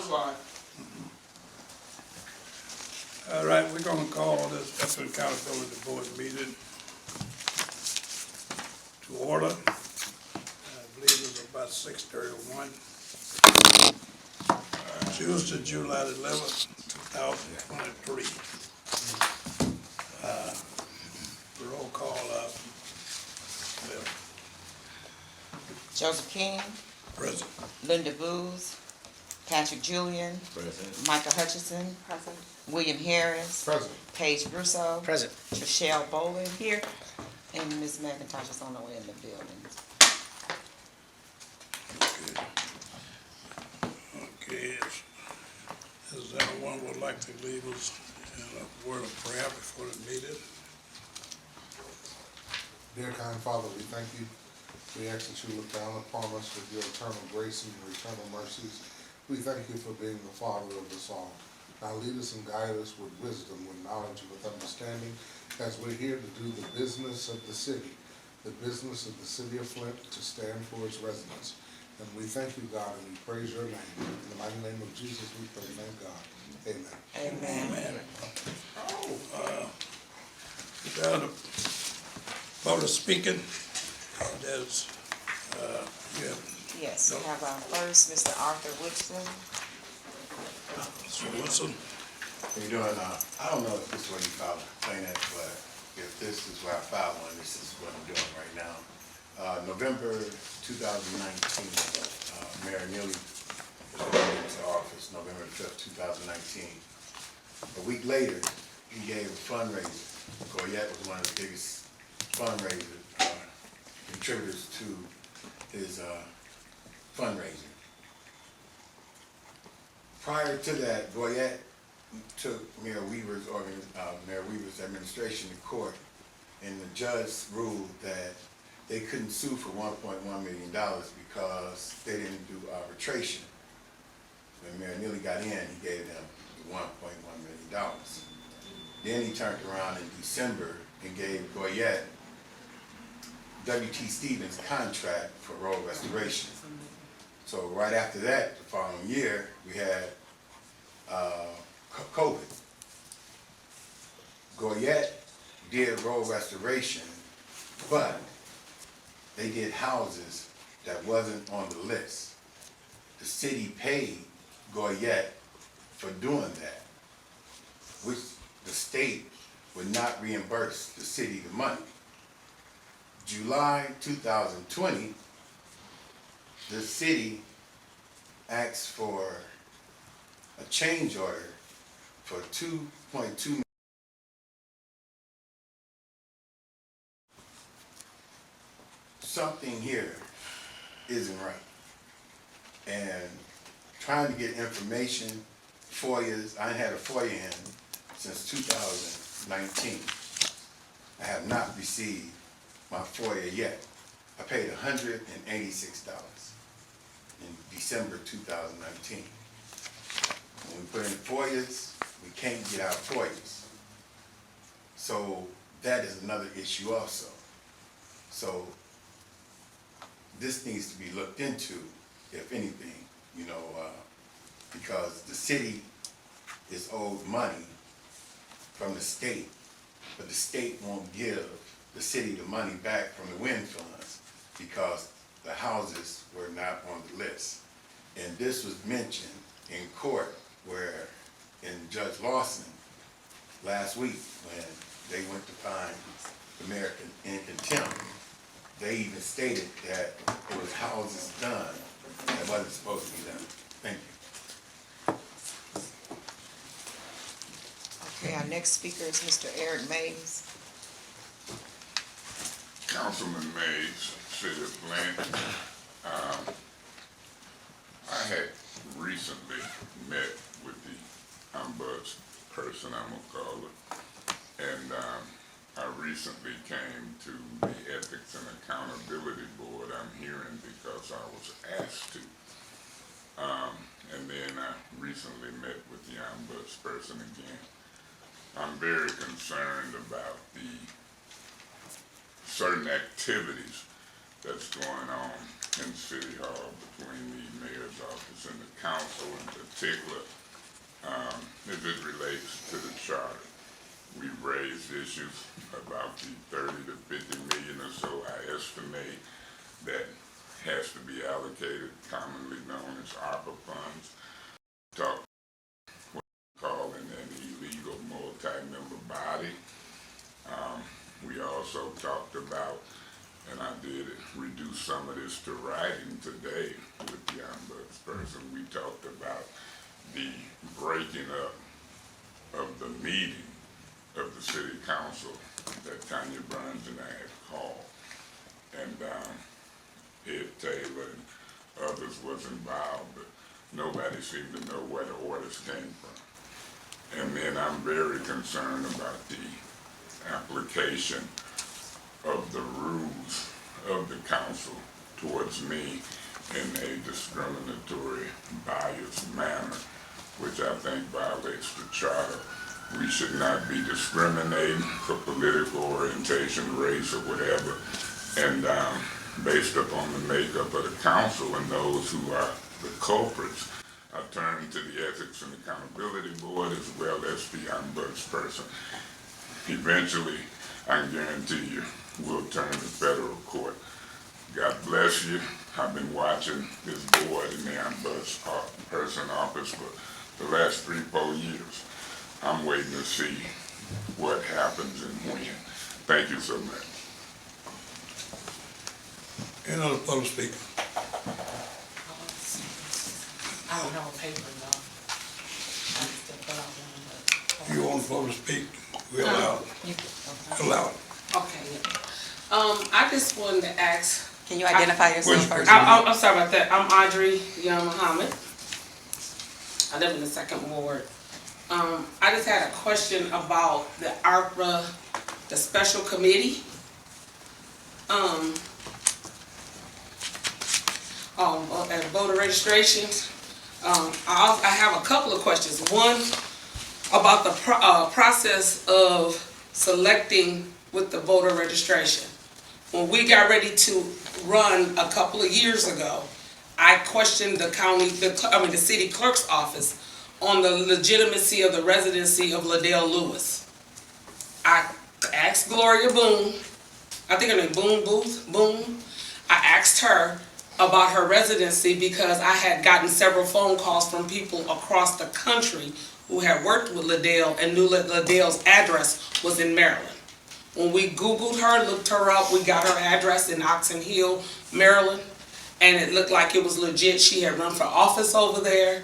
line. All right, we're gonna call this Upland Accountability Board meeting to order. I believe it was about 6:31. Tuesday, July 11th, 2023. Roll call up. Joseph King, Present. Linda Booz, Patrick Julian, Present. Michael Hutchison, Present. William Harris, Present. Paige Russo, Present. Trishelle Boland here, and Ms. McIntosh is on the way in the building. Okay. Is anyone would like to leave us in a word of prayer before the meeting? Dear kind Father, we thank you. We ask that you look down upon us with your eternal grace and your eternal mercies. We thank you for being the Father of us all. Now lead us and guide us with wisdom, with knowledge, and with understanding as we're here to do the business of the city of Flint, to stand for its residents. And we thank you, God, and we praise your name. In the mighty name of Jesus, we pray, thank God. Amen. Amen. Without a vote of speaking, there's, yeah, Yes, we have our first, Mr. Arthur Woodson. Mr. Wilson. How you doing? I don't know if this is where you filed a complaint, but if this is where I filed one, this is what I'm doing right now. November 2019, Mayor Neely was elected into office, November 5th, 2019. A week later, he gave a fundraiser. Goyette was one of the biggest fundraiser contributors to his fundraiser. Prior to that, Goyette took Mayor Weaver's administration to court, and the judge ruled that they couldn't sue for $1.1 million because they didn't do arbitration. When Mayor Neely got in, he gave them $1.1 million. Then he turned around in December and gave Goyette W.T. Stevens' contract for road restoration. So right after that, the following year, we had COVID. Goyette did road restoration, but they did houses that wasn't on the list. The city paid Goyette for doing that, which the state would not reimburse the city the money. July 2020, the city asked for a change order for $2.2 million. Something here isn't right. And trying to get information, FOIAs, I ain't had a FOIA in since 2019. I have not received my FOIA yet. I paid $186 in December 2019. When we put in FOIAs, we can't get our FOIAs. So that is another issue also. So this needs to be looked into, if anything, because the city is owed money from the state, but the state won't give the city the money back from the wind funds because the houses were not on the list. And this was mentioned in court where, in Judge Lawson last week, when they went to find the mayor in contempt, they even stated that it was houses done that wasn't supposed to be done. Thank you. Okay, our next speaker is Mr. Eric Mays. Councilman Mays, City of Flint. I had recently met with the Ombudsperson, I'm gonna call it, and I recently came to the Ethics and Accountability Board. I'm hearing because I was asked to. And then I recently met with the Ombudsperson again. I'm very concerned about the certain activities that's going on in City Hall between the mayor's office and the council in particular, as it relates to the charter. We've raised issues about the 30 to 50 million or so I estimate that has to be allocated, commonly known as ARPA funds. Talk what we call an illegal multi-member body. We also talked about, and I did reduce some of this to writing today with the ombudsperson. We talked about the breaking up of the meeting of the city council that Tanya Burns and I had called. And Ed Taylor and others was involved, but nobody seemed to know where the orders came from. And then I'm very concerned about the application of the rules of the council towards me in a discriminatory, biased manner, which I think violates the charter. We should not be discriminating for political orientation, race, or whatever. And based upon the makeup of the council and those who are the culprits, I turn to the Ethics and Accountability Board as well as the ombudsperson. Eventually, I can guarantee you, we'll turn to federal court. God bless you. I've been watching this board in the ombudsperson office for the last 3-4 years. I'm waiting to see what happens and when. Thank you so much. Any other public speaker? I don't have a paper, no. You want to speak? We allow it. Allow it. Okay, yeah. I just wanted to ask. Can you identify yourself first? I'm sorry about that. I'm Audrey Young Muhammad. I live in the 2nd Ward. I just had a question about the ARPA, the special committee. At voter registration. I have a couple of questions. One, about the process of selecting with the voter registration. When we got ready to run a couple of years ago, I questioned the city clerk's office on the legitimacy of the residency of Liddell Lewis. I asked Gloria Boone, I think her name Boone. I asked her about her residency because I had gotten several phone calls from people across the country who had worked with Liddell and knew that Liddell's address was in Maryland. When we Googled her, looked her up, we got her address in Oxon Hill, Maryland, and it looked like it was legit. She had run for office over there,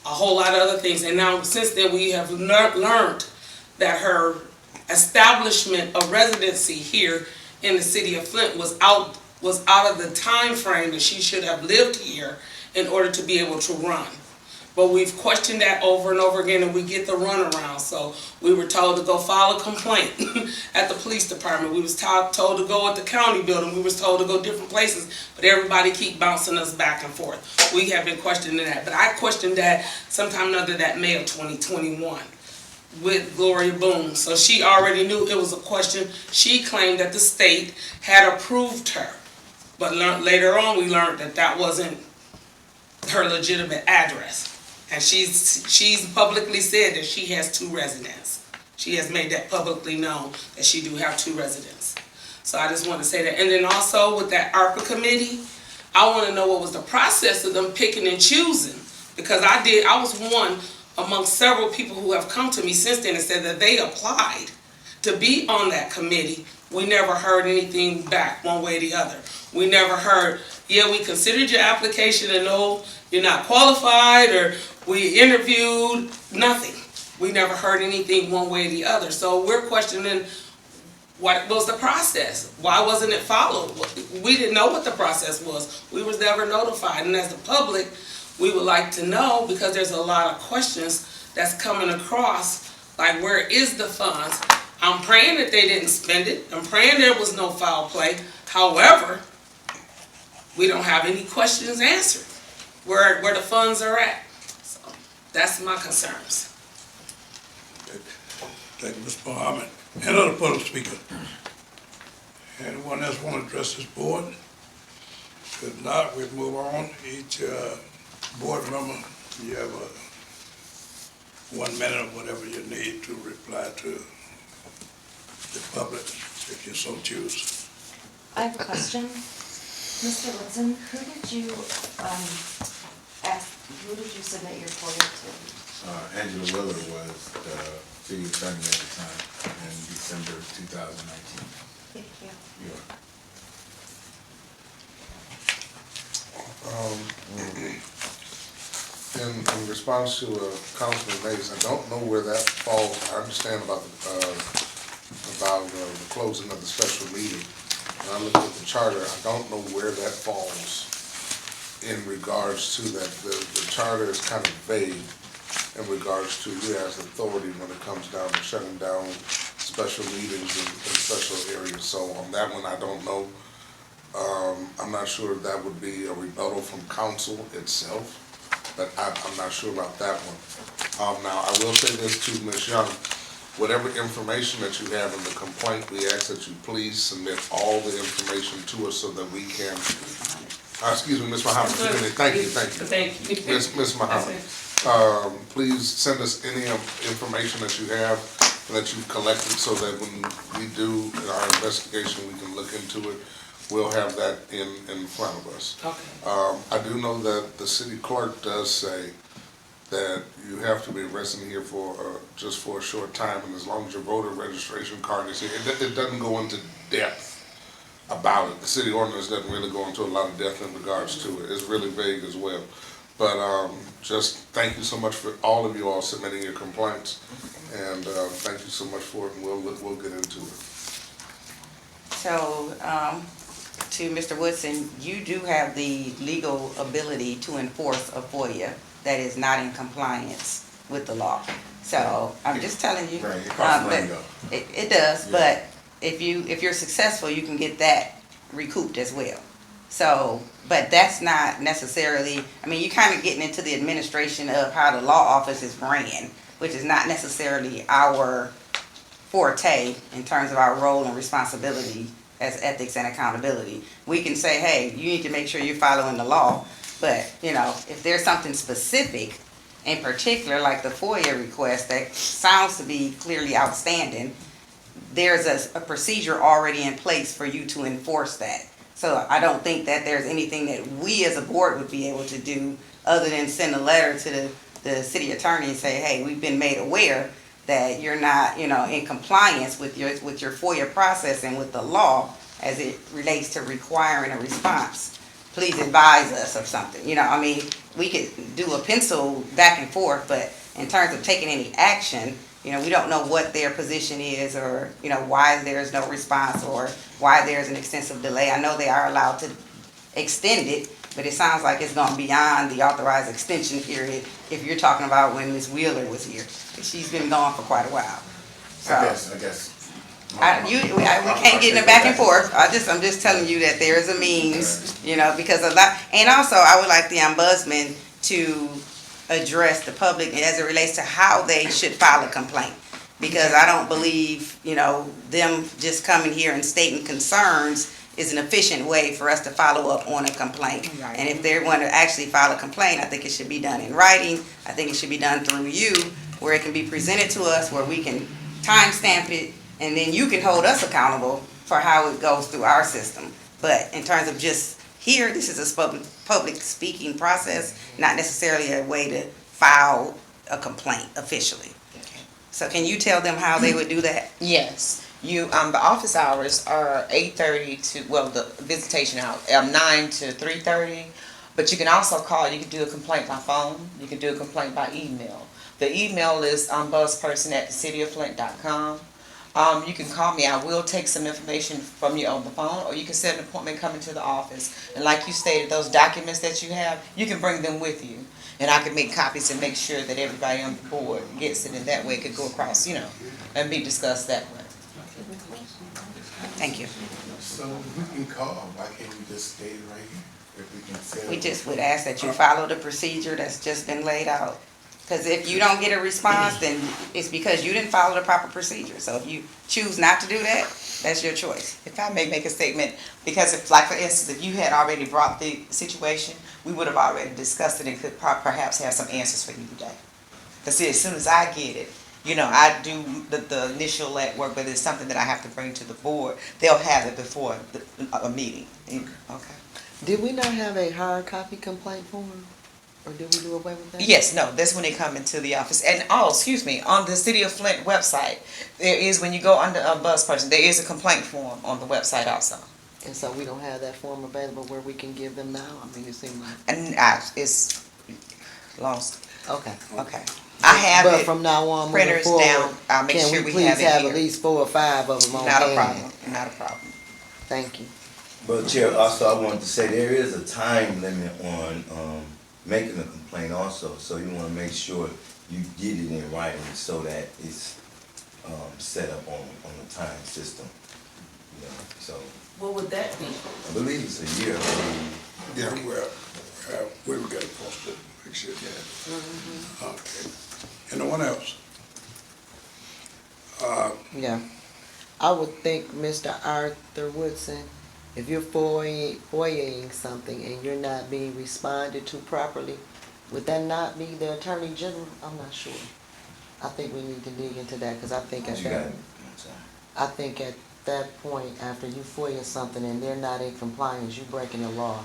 a whole lot of other things. And now since then we have learned that her establishment of residency here in the city of Flint was out of the time frame that she should have lived here in order to be able to run. But we've questioned that over and over again, and we get the runaround. So we were told to go file a complaint at the police department. We was told to go at the county building. We was told to go different places, but everybody keep bouncing us back and forth. We have been questioning that, but I questioned that sometime under that May of 2021 with Gloria Boone. So she already knew it was a question. She claimed that the state had approved her, but later on we learned that that wasn't her legitimate address. And she's publicly said that she has 2 residents. She has made that publicly known that she do have 2 residents. So I just want to say that. And then also with that ARPA committee, I want to know what was the process of them picking and choosing. Because I was one among several people who have come to me since then and said that they applied to be on that committee. We never heard anything back one way or the other. We never heard, yeah, we considered your application and no, you're not qualified, or we interviewed, nothing. We never heard anything one way or the other. So we're questioning what was the process? Why wasn't it followed? We didn't know what the process was. We was never notified. And as the public, we would like to know, because there's a lot of questions that's coming across, like where is the funds? I'm praying that they didn't spend it. I'm praying there was no foul play. However, we don't have any questions answered where the funds are at. So that's my concerns. Thank you, Mr. Muhammad. Any other public speaker? Anyone else want to address this board? If not, we move on. Each board member, you have 1 minute or whatever you need to reply to the public, if you so choose. I have a question. Mr. Woodson, who did you submit your FOIA to? Angela Willard was the city attorney at the time in December 2019. Thank you. In response to Councilman Mays, I don't know where that falls. I understand about the closing of the special meeting. And I looked at the charter, I don't know where that falls in regards to that. The charter is kind of vague in regards to who has authority when it comes down to shutting down special meetings in special areas. So on that one, I don't know. I'm not sure if that would be a rebuttal from council itself, but I'm not sure about that one. Now, I will say this to Ms. Young. Whatever information that you have in the complaint, we ask that you please submit all the information to us so that we can, excuse me, Ms. Muhammad, thank you. Thank you. Ms. Muhammad, please send us any information that you have and that you've collected so that when we do our investigation, we can look into it. We'll have that in front of us. Okay. I do know that the city clerk does say that you have to be a resident here for just for a short time, and as long as your voter registration card is here, it doesn't go into depth about it. The city ordinance doesn't really go into a lot of depth in regards to it. It's really vague as well. But just thank you so much for all of you all submitting your complaints, and thank you so much for it, and we'll get into it. So, to Mr. Woodson, you do have the legal ability to enforce a FOIA that is not in compliance with the law. So, I'm just telling you. Right, it costs money though. It does, Yeah. but if you're successful, you can get that recouped as well. So, but that's not necessarily, I mean, you're kind of getting into the administration of how the law office is ran, which is not necessarily our forte in terms of our role and responsibility as ethics and accountability. We can say, hey, you need to make sure you're following the law, but, you know, if there's something specific, in particular, like the FOIA request that sounds to be clearly outstanding, there's a procedure already in place for you to enforce that. So I don't think that there's anything that we as a board would be able to do other than send a letter to the city attorney and say, hey, we've been made aware that you're not, you know, in compliance with your FOIA process and with the law as it relates to requiring a response. Please advise us of something. You know, I mean, we could do a pencil back and forth, but in terms of taking any action, you know, we don't know what their position is or, you know, why there's no response or why there's an extensive delay. I know they are allowed to extend it, but it sounds like it's gone beyond the authorized extension period if you're talking about when Ms. Wheeler was here. She's been gone for quite a while. So, I guess. we can't get in the back and forth. I'm just telling you that there is a means, you know, because of that. And also, I would like the ombudsman to address the public as it relates to how they should file a complaint. Because I don't believe, you know, them just coming here and stating concerns is an efficient way for us to follow up on a complaint. Right. And if they want to actually file a complaint, I think it should be done in writing. I think it should be done through you, where it can be presented to us, where we can timestamp it, and then you can hold us accountable for how it goes through our system. But in terms of just here, this is a public speaking process, not necessarily a way to file a complaint officially. So can you tell them how they would do that? Yes. The office hours are 8:30 to, well, the visitation hour, 9 to 3:30. But you can also call, you can do a complaint by phone, you can do a complaint by email. The email is ombudsperson@thecityoflint.com. You can call me, I will take some information from you on the phone, or you can set an appointment coming to the office. And like you stated, those documents that you have, you can bring them with you. And I can make copies and make sure that everybody on the board gets it, and that way it could go across, you know, and be discussed that way. Thank you. So we can call, why can't we just stay right here? If we can set We up- just would ask that you follow the procedure that's just been laid out. Because if you don't get a response, then it's because you didn't follow the proper procedure. So if you choose not to do that, that's your choice. If I may make a statement, because if, like for instance, if you had already brought the situation, we would have already discussed it and could perhaps have some answers for you today. Because see, as soon as I get it, you know, I do the initial legwork, but it's something that I have to bring to the board. They'll have it before a meeting. Okay. Did we not have a hard copy complaint form? Or did we do away with that? Yes, no, that's when they come into the office. And excuse me, on the City of Flint website, there is, when you go under a bus person, there is a complaint form on the website also. And so we don't have that form available where we can give them now? I mean, it seemed like, And it's lost. okay. Okay. I have But it. from now on, moving Printers forward, down. I'll make sure we can we have please it have here. at least 4 or 5 of them on Not a hand? problem, not a problem. Thank you. But Chair, also I wanted to say there is a time limit on making a complaint also, so you want to make sure you get it in writing so that it's set up on the time system. You know, so What would that be? I believe it's a year. Yeah, well, we will get it posted, make sure that. Okay. Anyone else? Yeah. I would think, Mr. Arthur Woodson, if you're FOIAing something and you're not being responded to properly, would that not be the Attorney General? I'm not sure. I think we need to dig into that, because I think at You got that, it. I'm sorry. I think at that point, after you FOIA something and they're not in compliance, you're breaking the law.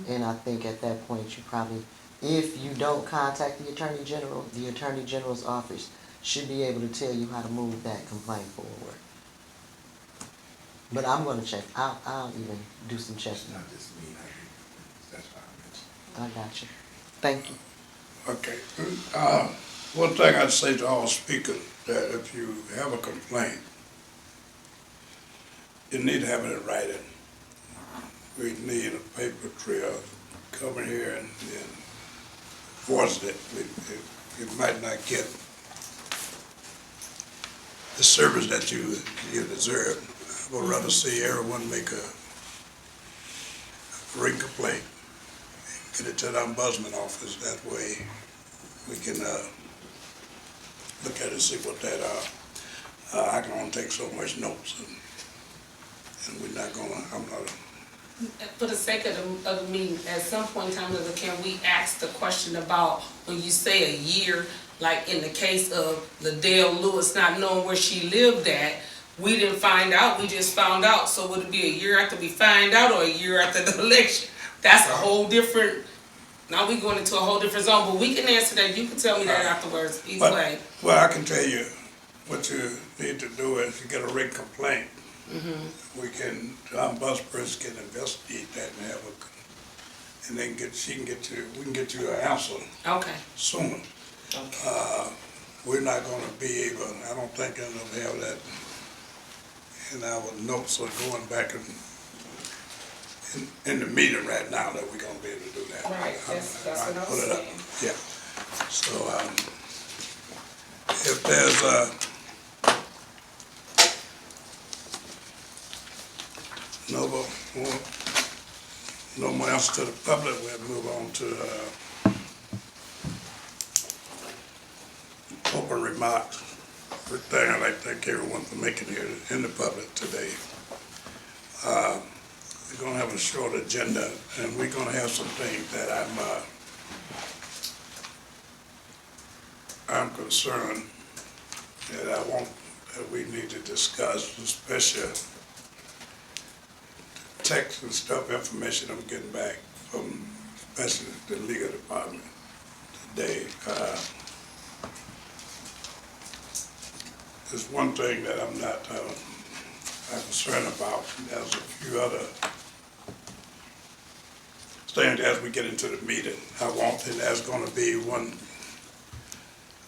And I think at that point, you probably, if you don't contact the Attorney General's office should be able to tell you how to move that complaint forward. But I'm gonna check, I'll even do some It's checking. not just me, that's why I mentioned. I got you. Thank you. Okay. One thing I'd say to all speakers, that if you have a complaint, you need to have it in writing. We need a paper trail, come in here and enforce it. You might not get the service that you deserve. I would rather see everyone make a written complaint, get it to the Ombudsman office. That way we can look at it and see what that are. I can only take so much notes, and we're not gonna, I'm not. For the sake of the meeting, at some point in time, can we ask the question about when you say a year, like in the case of Liddell Lewis not knowing where she lived at, we didn't find out, we just found out, so would it be a year after we find out or a year after the election? That's a whole different, now we going into a whole different zone, but we can answer that, you can tell me that afterwards, either way. Well, I can tell you what you need to do is you get a written complaint. We can, the ombudsman can investigate that and have a, and then we can get you an answer Okay. sooner. We're not gonna be able, I don't think I'm gonna have that in our notes or going back in the meeting right now that we're gonna be able to do that. Right, that's what I Put was it up. saying. Yeah, so, if there's no more else to the public, we'll move on to, open remarks. First thing, I'd like to thank everyone for making it here in the public today. We're gonna have a short agenda, and we're gonna have some things that I'm concerned that we need to discuss, especially text and stuff, information I'm getting back from, especially the legal department today. There's one thing that I'm not concerned about. There's a few other things as we get into the meeting. I want, and there's gonna be one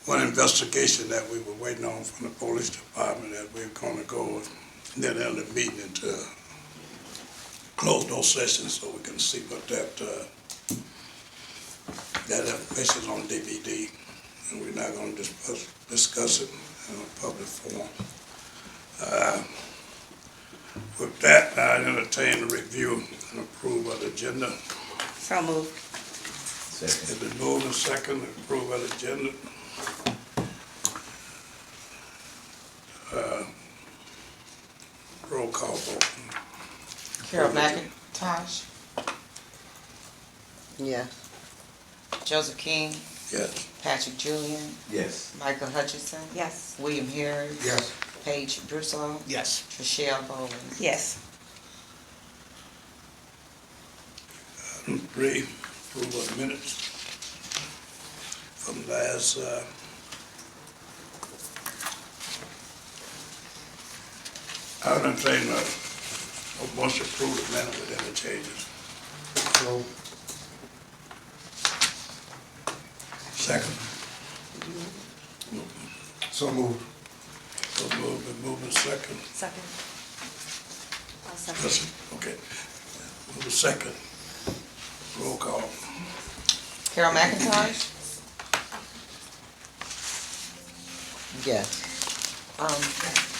investigation that we were waiting on from the police department that we're gonna go and then end the meeting into close those sessions so we can see what that information is on DVD, and we're not gonna discuss it in a public forum. With that, I entertain a review and approve of the agenda. So moved. Second. It's been moved and second, approve of the agenda. Roll call vote. Carol McIntosh, Yes. Joseph King, Yes. Patrick Julian, Yes. Michael Hutchinson, Yes. William Harris. Yes. Paige Broussard, Yes. Trishelle Bowman. Yes. Item 3, approval of minutes from last, I would entertain a motion to approve the minute with any changes. So, Second. so moved. So moved and second. Second. I'll second. Listen, okay. Move and second. Roll call. Carol McIntosh, Yes.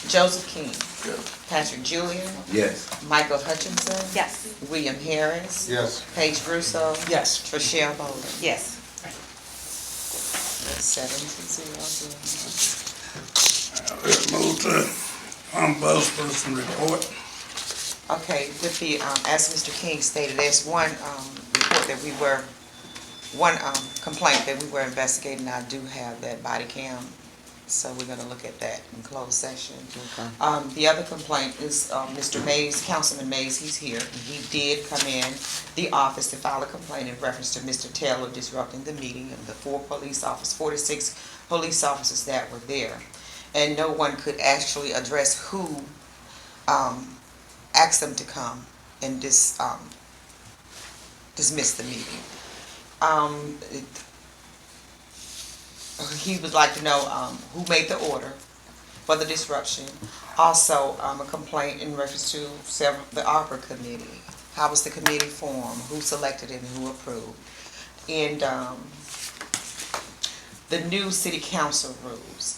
Joseph King, Yes. Patrick Julian, Yes. Michael Hutchinson, Yes. William Harris, Yes. Paige Broussard, Yes. Trishelle Bowman. Yes. 7-0. Let's move to Ombudsman report. Okay, with the, as Mr. King stated, there's one, report that we were, one, complaint that we were investigating. I do have that body cam, so we're gonna look at that in closed session. Okay. The other complaint is, Mr. Mays, Councilman Mays, he's here. He did come in the office to file a complaint in reference to Mr. Taylor disrupting the meeting of the 46 police officers that were there. And no one could actually address who, asked them to come and dismiss the meeting. He would like to know who made the order for the disruption. Also, a complaint in reference to the ARPA committee. How was the committee formed? Who selected it and who approved? And the new city council rules.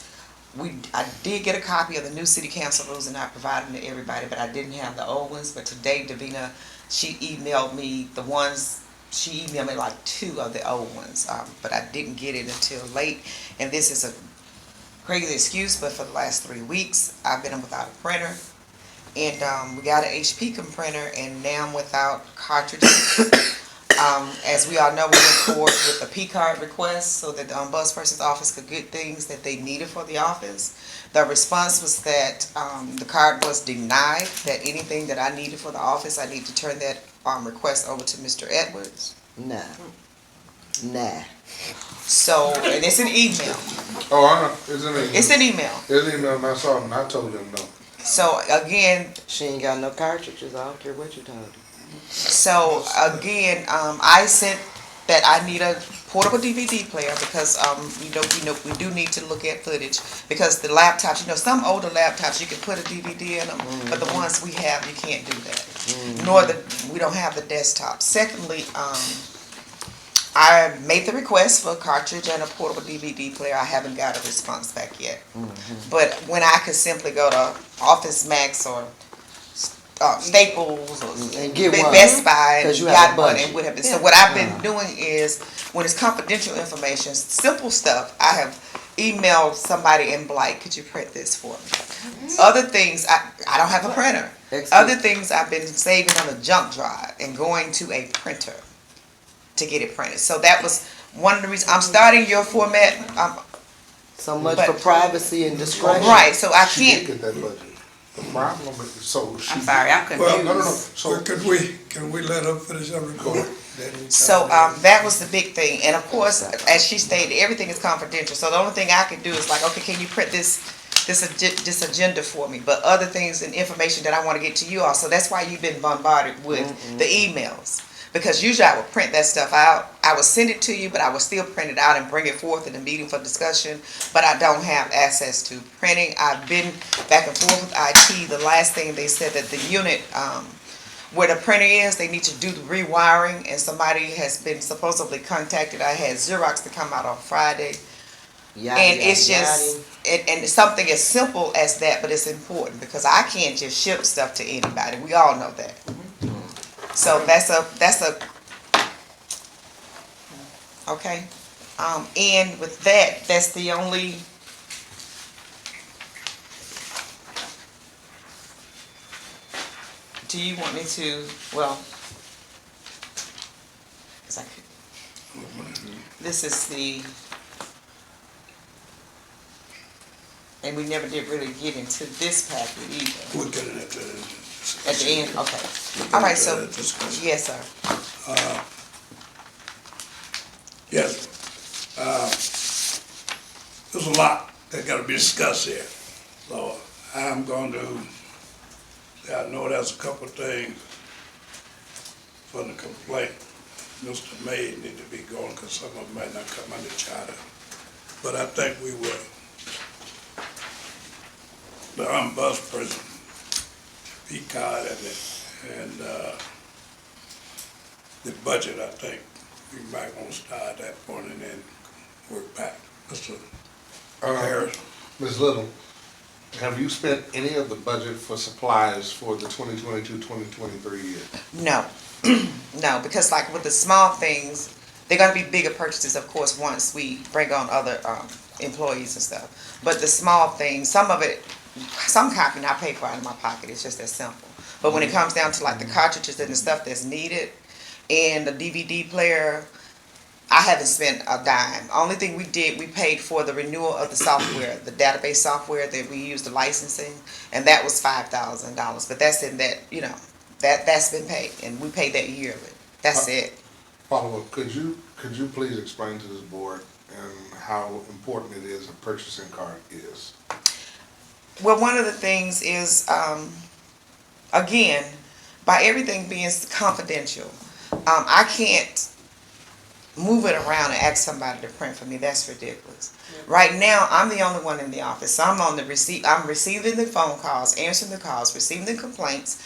I did get a copy of the new city council rules and I provided them to everybody, but I didn't have the old ones. But today, Davina, she emailed me the ones. She emailed me like 2 of the old ones, but I didn't get it until late. And this is a crazy excuse, but for the last 3 weeks, I've been without a printer. And we got an HP printer, and now I'm without cartridges. As we all know, we went forward with a P-card request so that the ombudsperson's office could get things that they needed for the office. The response was that the card was denied, that anything that I needed for the office, I need to turn that request over to Mr. Edwards. Nah. So, and it's an email. Oh, I know, it's an email. It's an email. It's an email, and I saw it, and I told them no. So, again, She ain't got no cartridges. I don't care what you told her. I sent that I need a portable DVD player because we do need to look at footage because the laptops, some older laptops you can put a DVD in them, but the ones we have you can't do that. Nor we don't have the desktop. Secondly, I made the request for a cartridge and a portable DVD player. I haven't got a response back yet. But when I could simply go to Office Max or Staples or And get one. Best Buy and You have got a one budget. and would have been. So what I've been doing is when it's confidential information, simple stuff, I have emailed somebody in Blight, could you print this for me? Other things, I don't have a printer. Excellent. Other things I've been saving on a jump drive and going to a printer to get it printed. So that was one of the reasons. I'm starting your format. So much But- for privacy and discretion. Right, so I She can't. did get that budget. The problem is, so she. I'm sorry, I'm Well, confused. No. So, Can we let her finish her report? Then we So come in. that was the big thing, and of course, as she stated, everything is confidential. So the only thing I can do is like, okay, can you print this agenda for me? But other things and information that I want to get to you all. So that's why you've been bombarded with the emails. Because usually I would print that stuff out. I would send it to you, but I would still print it out and bring it forth in the meeting for discussion. But I don't have access to printing. I've been back and forth with IT. The last thing they said that the unit where the printer is, they need to do the rewiring, and somebody has been supposedly contacted. I had Xerox to come out on Friday. And it's just, and something as simple as that, but it's important because I can't just ship stuff to anybody. We all know that. So that's a Okay, and with that, that's the only. Do you want me to, well, 'cause I could, this is the, and we never did really get into this packet either. We'll get it at the. At the end, okay. We'll get All right, into so, that discussion. yes, sir. Yes. There's a lot that gotta be discussed here. So I'm going to, I know there's a couple of things from the complaint. Mr. Mays need to be going because some of them might not come under charter. But I think we will. The ombudsman, P-card and the budget, I think we might want to start at that point and then work back. Mr. Harris. Ms. Little, have you spent any of the budget for supplies for the 2022-2023 year? No, no, because like with the small things, they're gonna be bigger purchases, of course, once we bring on other, employees and stuff. But the small things, some of it, some copying I pay for out of my pocket, it's just that simple. But when it comes down to like the cartridges and the stuff that's needed, and the DVD player, I haven't spent a dime. Only thing we did, we paid for the renewal of the software, the database software that we use, the licensing, and that was $5,000. But that's in that, you know, that's been paid, and we paid that yearly. That's it. Follow-up, could you please explain to this board and how important it is a purchasing card is? Well, one of the things is, again, by everything being confidential, I can't move it around and ask somebody to print for me. That's ridiculous. Right now, I'm the only one in the office. So I'm on the I'm receiving the phone calls, answering the calls, receiving the complaints,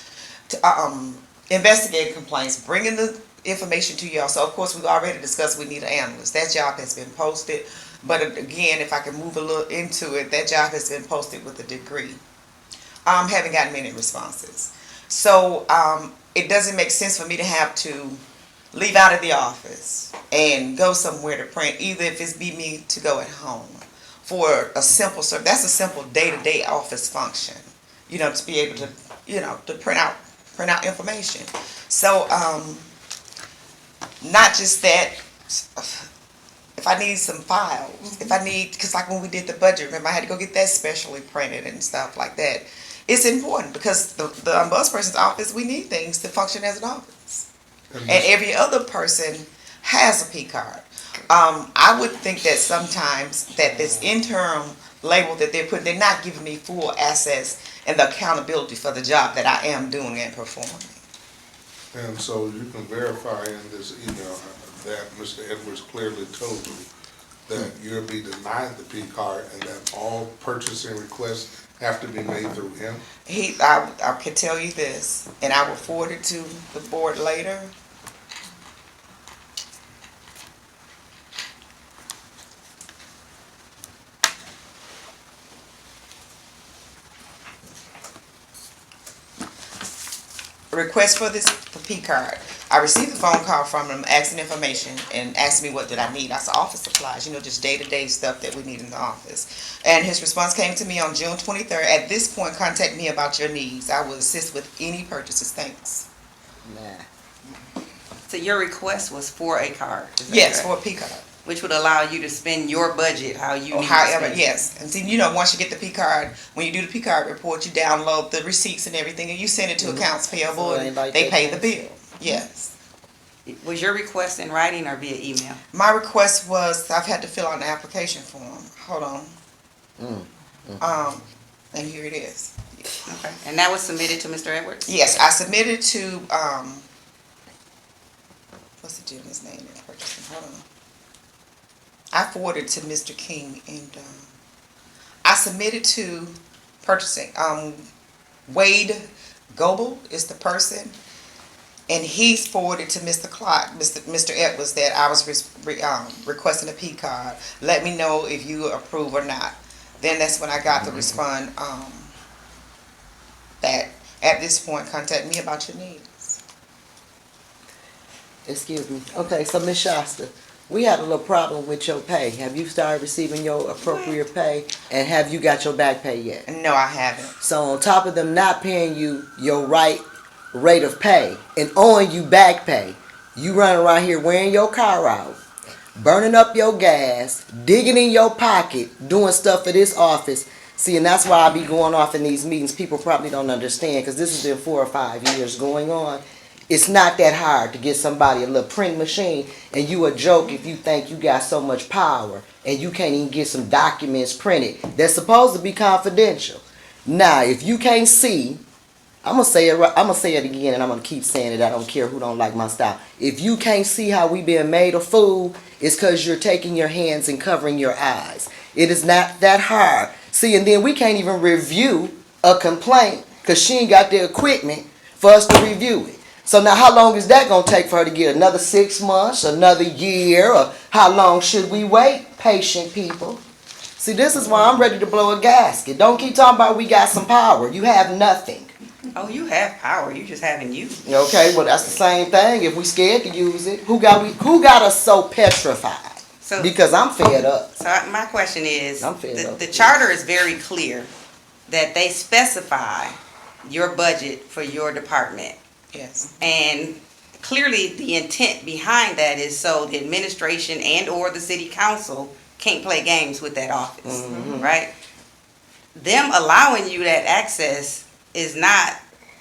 investigating complaints, bringing the information to y'all. So of course we've already discussed we need an analyst. That job has been posted. But again, if I can move a little into it, that job has been posted with a degree. Haven't gotten many responses. So it doesn't make sense for me to have to leave out of the office and go somewhere to print, either if it's be me to go at home for a simple service. That's a simple day-to-day office function, you know, to be able to, you know, to print out information. So not just that, if I need some files, if I need, because like when we did the budget, remember I had to go get that specially printed and stuff like that. It's important because the ombudsperson's office, we need things to function as an office. And every other person has a P card. I would think that sometimes that this interim label that they're putting, they're not giving me full access and the accountability for the job that I am doing and performing. And so you can verify in this email that Mr. Edwards clearly told you that you'll be denied the P card and that all purchasing requests have to be made through him? I can tell you this, and I will forward it to the board later. Request for this P card. I received a phone call from him asking information and asking me what did I need. I said office supplies, you know, just day-to-day stuff that we need in the office. And his response came to me on June 23rd. At this point, contact me about your needs. I will assist with any purchases. Thanks. Nah. So your request was for a card? Is that Yes, correct? for a P card. Which would allow you to spend your budget how you Or need however, to spend yes. And see, you know, once you get the P card, when you do the P card report, you download the receipts and everything, and you send it to accounts payable, So and anybody they take pay the this? bill. Yes. it. Was your request in writing or via email? My request was, I've had to fill out an application form. Hold on. And here it is. Okay. And that was submitted to Mr. Edwards? Yes, I submitted to, what's the gentleman's name in purchasing? Hold on. I forwarded to Mr. King and, I submitted to purchasing. Wade Goebel is the person, and he's forwarded to Mr. Clark, Mr. Edwards, that I was requesting a P card. Let me know if you approve or not. Then that's when I got to respond, that at this point, contact me about your needs. Excuse me. Okay, so Ms. Shasta, We had a little problem with your pay. Have you started receiving your appropriate pay? And have you got your back pay yet? No, I haven't. So on top of them not paying you your right rate of pay and owing you back pay, you run around here wearing your car out, burning up your gas, digging in your pocket, doing stuff for this office. See, and that's why I be going off in these meetings. People probably don't understand because this has been 4 or 5 years going on. It's not that hard to get somebody a little print machine, and you a joke if you think you got so much power and you can't even get some documents printed that's supposed to be confidential. Now, if you can't see, I'm gonna say it again, and I'm gonna keep saying it. I don't care who don't like my style. If you can't see how we being made a fool, it's because you're taking your hands and covering your eyes. It is not that hard. See, and then we can't even review a complaint because she ain't got the equipment for us to review it. So now how long is that going to take for her to get? Another 6 months, another year, or how long should we wait, patient people? See, this is why I'm ready to blow a gasket. Don't keep talking about we got some power. You have nothing. Oh, you have power, you just haven't used it. Okay, well that's the same thing. If we scared to use it, who got us so petrified? So, Because I'm fed up. so my question is, I'm fed up. the charter is very clear that they specify your budget for your department. Yes. And clearly the intent behind that is so the administration and or the city council can't play games with that office, right? Them allowing you that access is not,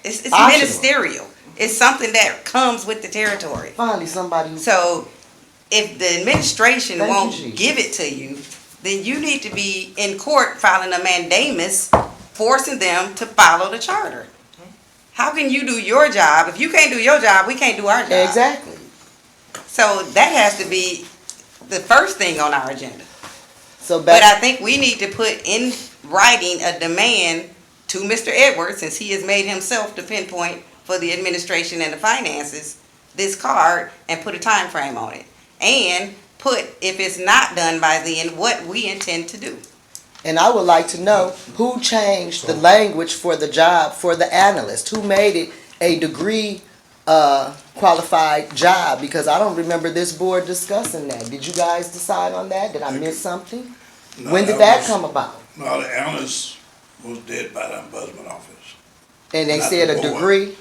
it's Optional. ministerial. It's something that comes with the territory. Finally, somebody who So if the administration Thank you, won't Jesus. give it to you, then you need to be in court filing a mandamus forcing them to follow the charter. How can you do your job? If you can't do your job, we can't do our job. Exactly. So that has to be the first thing on our agenda. So But back I think we need to put in writing a demand to Mr. Edwards, since he has made himself the pinpoint for the administration and the finances, this card, and put a time frame on it. And put, if it's not done by then, what we intend to do. And I would like to know who changed the language for the job for the analyst, who made it a degree qualified job, because I don't remember this board discussing that. Did you guys decide on that? Did I miss something? No, When did that was- come about? No, the analyst was did by the Ombudsman office. And they Not said the a board. degree?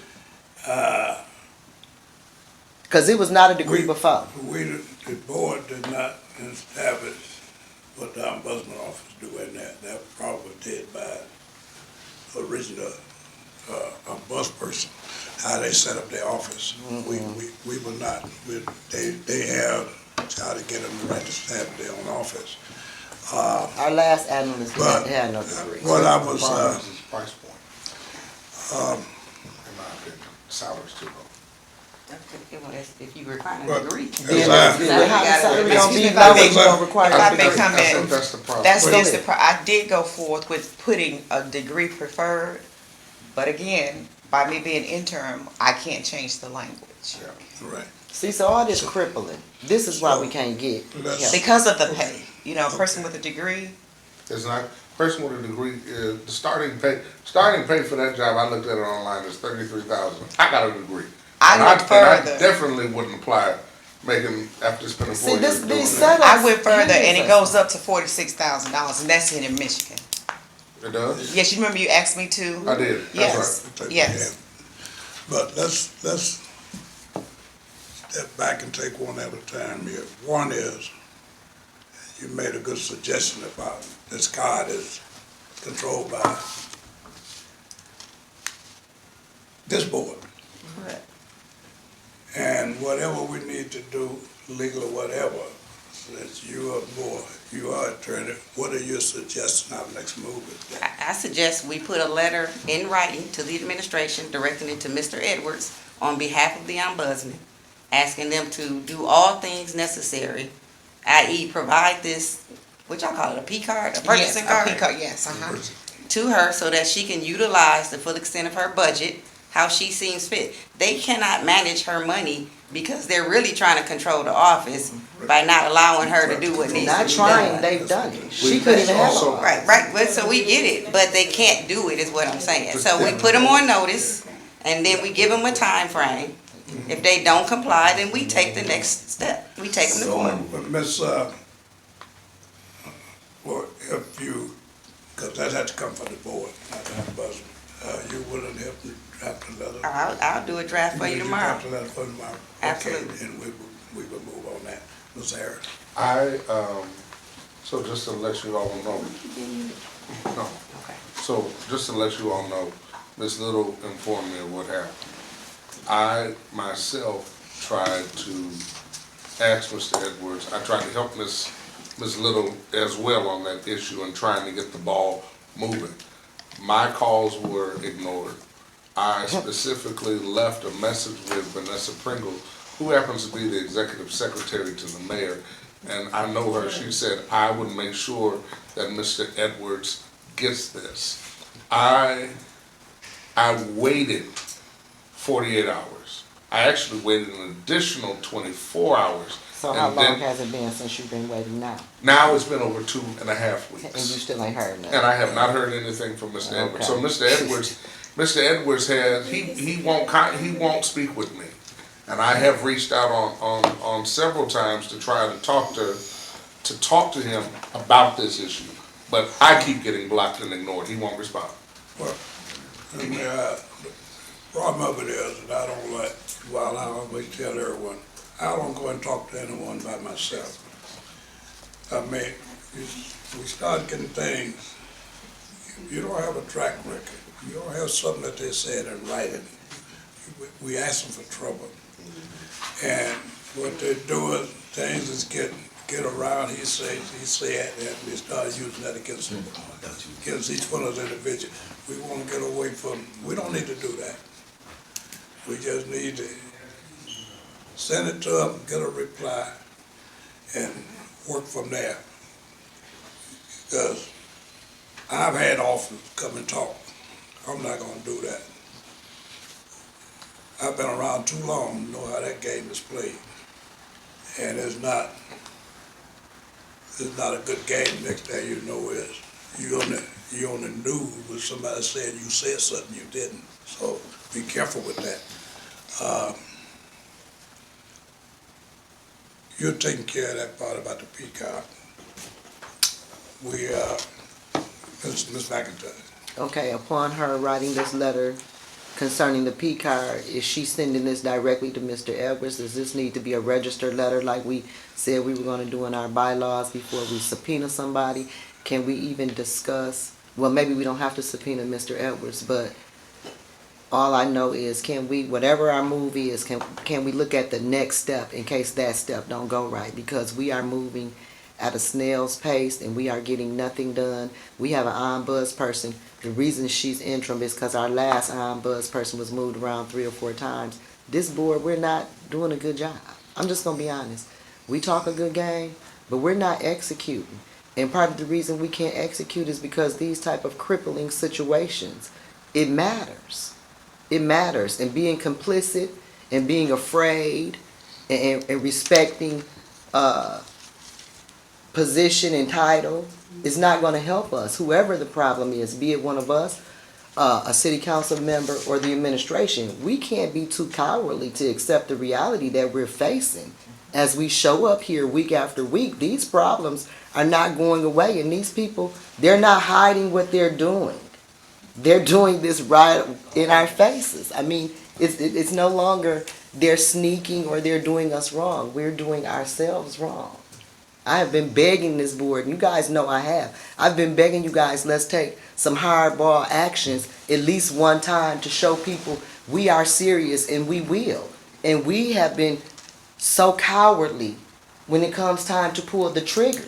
Because it was not a degree before. The board did not establish what the Ombudsman office do in that. That probably did by original ombudsperson, how they set up their office. We were not. They have how to get them to register have their own office. Our last analyst But had no degree. what I was, Requirements is price point. In my opinion, salary's too low. If you require But- a degree. Then As how the salary gonna Excuse be me if I low may- if you don't require if I a may degree? come I think in. that's the problem. That's Go just ahead. I did go forth with putting a degree preferred, but again, by me being interim, I can't change the language. right. See, so all this crippling, this is why we can't get Let's- help. Because of the pay. You know, a person with a degree, It's not, person with a degree, the starting pay for that job, I looked at it online, is $33,000. I got a degree. I And looked and further. I definitely wouldn't apply making, after spending 4 See, years this, doing these it. setups. I went further and it hinder goes up to $46,000 and that's in Michigan. It does? Yes, you remember you asked me to? I did, that's Yes, right. yes. But let's step back and take one at a time here. One is, you made a good suggestion about this card is controlled by this board. Correct. And whatever we need to do, legal or whatever, since you are attorney, what are your suggestions our next move is that? I suggest we put a letter in writing to the administration, directing it to Mr. Edwards on behalf of the ombudsman, asking them to do all things necessary, i.e. provide this, what y'all call it, a P card, a purchasing card? Yes, a P card, yes, uh-huh. To her so that she can utilize the full extent of her budget how she seems fit. They cannot manage her money because they're really trying to control the office by not allowing her to do what needs to Not be trying, done. they've done it. She couldn't even have Also- one. Right, but so we get it, but they can't do it is what I'm saying. So we put them on notice and then we give them a time frame. If they don't comply, then we take the next step. We take them to So court. moved. But Miss, well, if you, because that had to come from the board, not the ombudsman. You willing to help me draft a letter? I'll do a draft for you Will tomorrow. draft a letter for tomorrow? Absolutely. Okay, and we will move on that. Ms. Harris? So just to let you all know, no, Okay. so just to let you all know, Ms. Little informed me of what happened. I myself tried to ask Mr. Edwards, I tried to help Ms. Little as well on that issue and trying to get the ball moving. My calls were ignored. I specifically left a message with Vanessa Pringle, who happens to be the executive secretary to the mayor, and I know her. She said I would make sure that Mr. Edwards gets this. I waited 48 hours. I actually waited an additional 24 hours. So how And long then- has it been since you've been waiting now? Now it's been over 2.5 weeks. And you still ain't heard nothing? And I have not heard anything from Mr. Edwards. So Okay. Mr. Edwards has, he won't speak with me. And I have reached out on several times to try to talk to him about this issue. But I keep getting blocked and ignored. He won't respond. Well, the problem of it is, and I don't like, while I always tell everyone, I don't go and talk to anyone by myself. I mean, we start getting things, you don't have a track record, you don't have something that they said in writing, we ask them for trouble. And what they're doing, things is get around, he said, and we start using that against each one of those individuals. We want to get away from, we don't need to do that. We just need to send it to them, get a reply, and work from there. Because I've had officers come and talk. I'm not gonna do that. I've been around too long to know how that game is played. And it's not a good game. Next thing you know is you on the news with somebody saying you said something you didn't. So be careful with that. You're taking care of that part about the P card. Ms. McIntyre. Okay, upon her writing this letter concerning the P card, is she sending this directly to Mr. Edwards? Does this need to be a registered letter like we said we were gonna do in our bylaws before we subpoena somebody? Can we even discuss, well, maybe we don't have to subpoena Mr. Edwards, but all I know is, can we, whatever our move is, can we look at the next step in case that step don't go right? Because we are moving at a snail's pace and we are getting nothing done. We have an ombuds person. The reason she's interim is because our last ombuds person was moved around 3 or 4 times. This board, we're not doing a good job. I'm just gonna be honest. We talk a good game, but we're not executing. And part of the reason we can't execute is because these type of crippling situations, it matters. It matters. And being complicit and being afraid and respecting position and title is not going to help us. Whoever the problem is, be it one of us, a city council member, or the administration, we can't be too cowardly to accept the reality that we're facing. As we show up here week after week, these problems are not going away, and these people, they're not hiding what they're doing. They're doing this right in our faces. I mean, it's no longer they're sneaking or they're doing us wrong. We're doing ourselves wrong. I have been begging this board, and you guys know I have. I've been begging you guys, let's take some hardball actions at least one time to show people we are serious, and we will. And we have been so cowardly when it comes time to pull the trigger.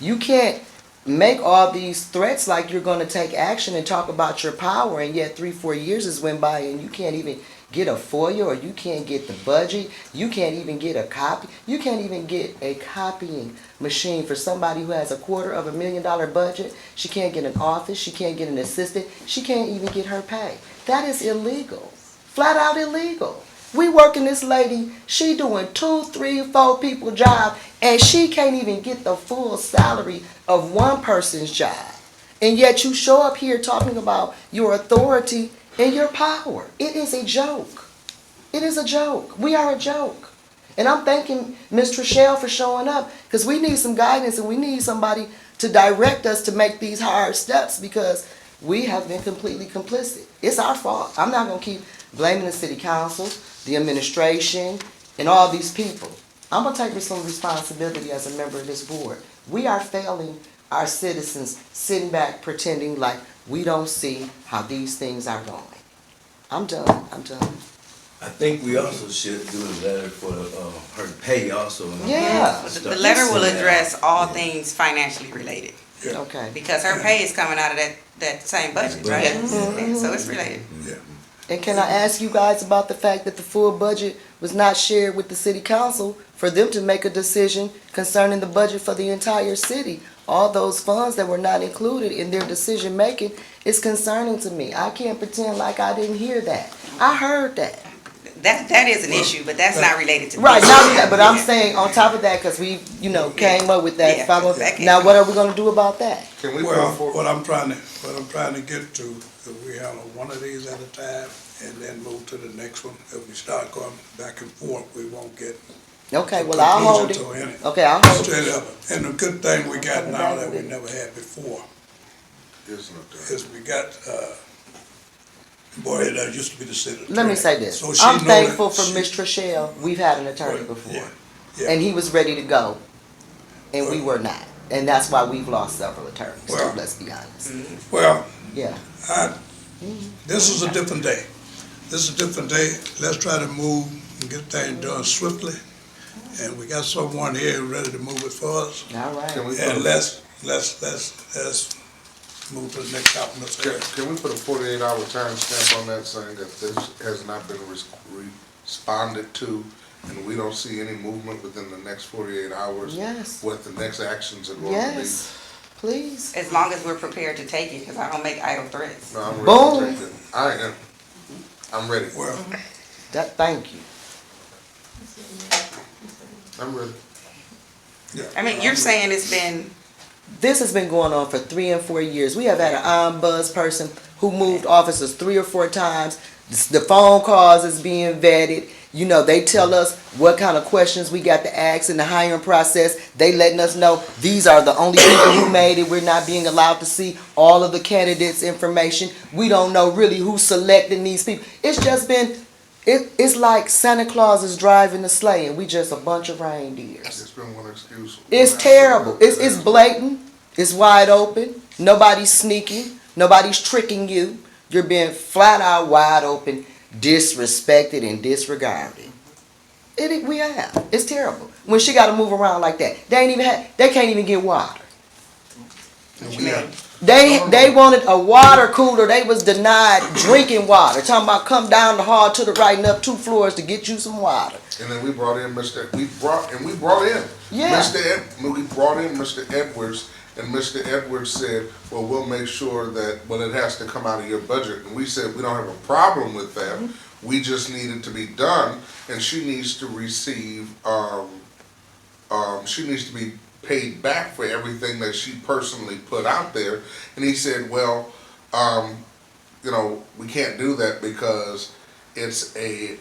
You can't make all these threats like you're going to take action and talk about your power, and yet 3-4 years has went by and you can't even get a FOIA, or you can't get the budget, you can't even get a copy, you can't even get a copying machine for somebody who has a $250,000 budget. She can't get an office, she can't get an assistant, she can't even get her pay. That is illegal, flat out illegal. We working this lady, she doing 2, 3, 4 people job, and she can't even get the full salary of one person's job. And yet you show up here talking about your authority and your power. It is a joke. It is a joke. We are a joke. And I'm thanking Ms. Trishelle for showing up, because we need some guidance and we need somebody to direct us to make these hard steps, because we have been completely complicit. It's our fault. I'm not gonna keep blaming the city council, the administration, and all these people. I'm gonna take some responsibility as a member of this board. We are failing our citizens, sitting back pretending like we don't see how these things are going. I'm done. I think we also should do a letter for her pay also. Yeah. The letter will address all Yeah. things financially related, Okay. because her pay is coming out of that same budget, right? Yeah, so it's related. Yeah. And can I ask you guys about the fact that the full budget was not shared with the city council for them to make a decision concerning the budget for the entire city? All those funds that were not included in their decision making is concerning to me. I can't pretend like I didn't hear that. I heard that. That is an issue, but that's not related to. Right, this. not that, but I'm Yeah. saying on top of that, because we, came up with that. Yeah, follow- that came Now, up. what are we gonna do about that? Can we put Well, forward? what I'm trying to get to, is we handle one of these at a time and then move to the next one. If we start going back and forth, we won't get Okay, well, I'll hold it. conclusion to any. Okay, I'll hold it. Straight up. And the good thing we got now that we never had before Isn't it? is we got, boy, that used to be the city attorney. Let me say this. So she I'm know thankful that for she- Ms. Trishelle. We've had an attorney Well, before. yeah. And he was ready to go. And we were not. And that's why we've lost several attorneys, too, Well- let's be honest. Well, Yeah. this is a different day. This is a different day. Let's try to move and get things done swiftly. And we got someone here who's ready to move it for us. All right. Can we put And a- let's move to the next topic, Mr. Can, Harris. can we put a 48-hour time stamp on that, saying that this has not been responded to, and we don't see any movement within the next 48 hours? Yes. What the next actions are going to be? Yes, please. As long as we're prepared to take it, because I don't make idle threats. No, I'm ready Boom. to take it. I am. I'm ready. Well, Thank you. I'm ready. yeah. I mean, you're saying it's been, This has been going on for 3 and 4 years. We have had an ombuds person who moved offices 3 or 4 times. The phone calls is being vetted. They tell us what kind of questions we got to ask in the hiring process. They letting us know these are the only people who made it. We're not being allowed to see all of the candidates' information. We don't know really who's selecting these people. It's just been, it's like Santa Claus is driving the sleigh and we just a bunch of reindeers. It's been one excuse. It's terrible. It's blatant. It's wide open. Nobody's sneaking. Nobody's tricking you. You're being flat out wide open, disrespected and disregarded. We have. It's terrible. When she got to move around like that, they can't even get water. They wanted a water cooler. They was denied drinking water. Talking about come down the hall to the right and up 2 floors to get you some water. And then we brought in Mr. Yeah. We brought in Mr. Edwards, and Mr. Edwards said, well, we'll make sure that, it has to come out of your budget. And we said, we don't have a problem with that. We just need it to be done, and she needs to receive, she needs to be paid back for everything that she personally put out there. And he said, well, we can't do that because it's a,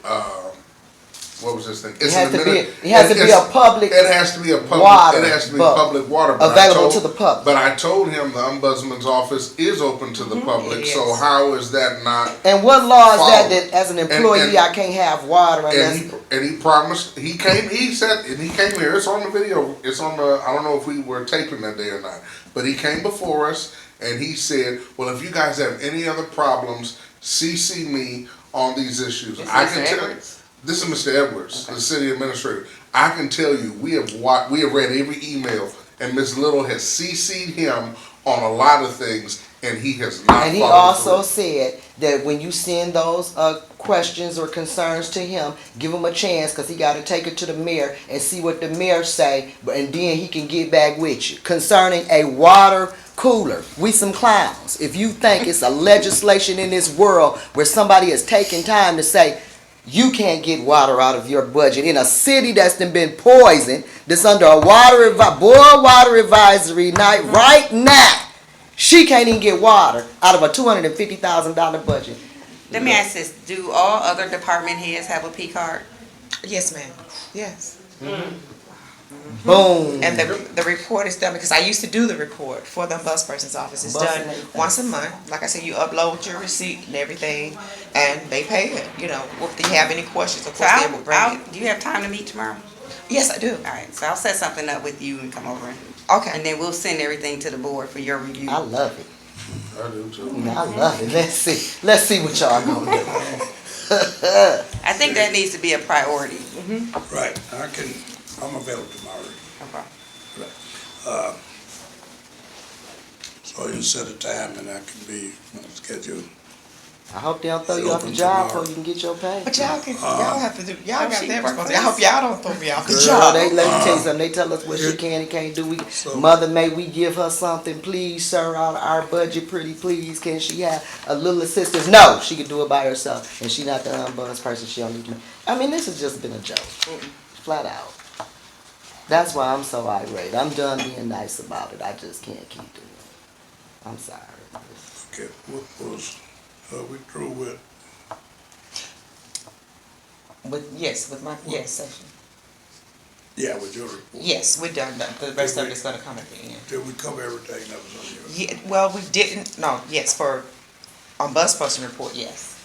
what was this thing? It has to be a public It has to be a public water, It has to be public water. available to the public. But I told him the ombudsman's office is open to the public, Yes. so how is that not? And what law is followed? that as an employee I can't have water unless... And he promised, he came here, it's on the video, it's on the, I don't know if we were taping that day or not, but he came before us and he said, well, if you guys have any other problems, CC me on these issues. It's I Mr. can tell you. Edwards? This is Mr. Edwards, the city administrator. I can tell you, we have read every email, and Ms. Little has CC'd him on a lot of things, and he has not. And he followed also through. said that when you send those questions or concerns to him, give him a chance because he got to take it to the mayor and see what the mayor say, and then he can get back with you. Concerning a water cooler, we some clowns. If you think it's a legislation in this world where somebody is taking time to say, you can't get water out of your budget in a city that's been poisoned, that's under a boil water advisory night right now. She can't even get water out of a $250,000 budget. let me ask this, do all other department heads have a P card? Yes, ma'am, yes. Boom. And the report is done, because I used to do the report for the ombudsperson's office. It's Busting done their face. once a month. Like I said, you upload your receipt and everything, and they pay it, you know. If they have any questions, of So course, they will bring it. do you have time to meet tomorrow? Yes, I do. All right, so I'll set something up with you and come over, and Okay. then we'll send everything to the board for your review. I love it. I do too. I love it. Let's see what y'all gonna do. I think that needs to be a priority. Right, I'm available tomorrow. Okay. So you set a time and I can be on schedule. I hope they don't throw you off the job before you can get your pay. But y'all have to do, y'all got she that work for responsibility. I hope y'all don't throw me off the Girl, job. let me tell you something. They tell us what she can and can't do. Mother, may we give her something, please, sir, out of our budget, pretty please. Can she have a little assistance? No, she can do it by herself. And she not the unbuzzed person. She don't need to. I mean, this has just been a joke. Flat out. That's why I'm so irate. I'm done being nice about it. I just can't keep doing it. I'm sorry. Okay, we through with, With my session. yeah, with your report. Yes, we're done. The rest of it's gonna come at the end. Did we cover everything that was on your? Yeah, well, we didn't, no, yes, for ombudsperson report, yes.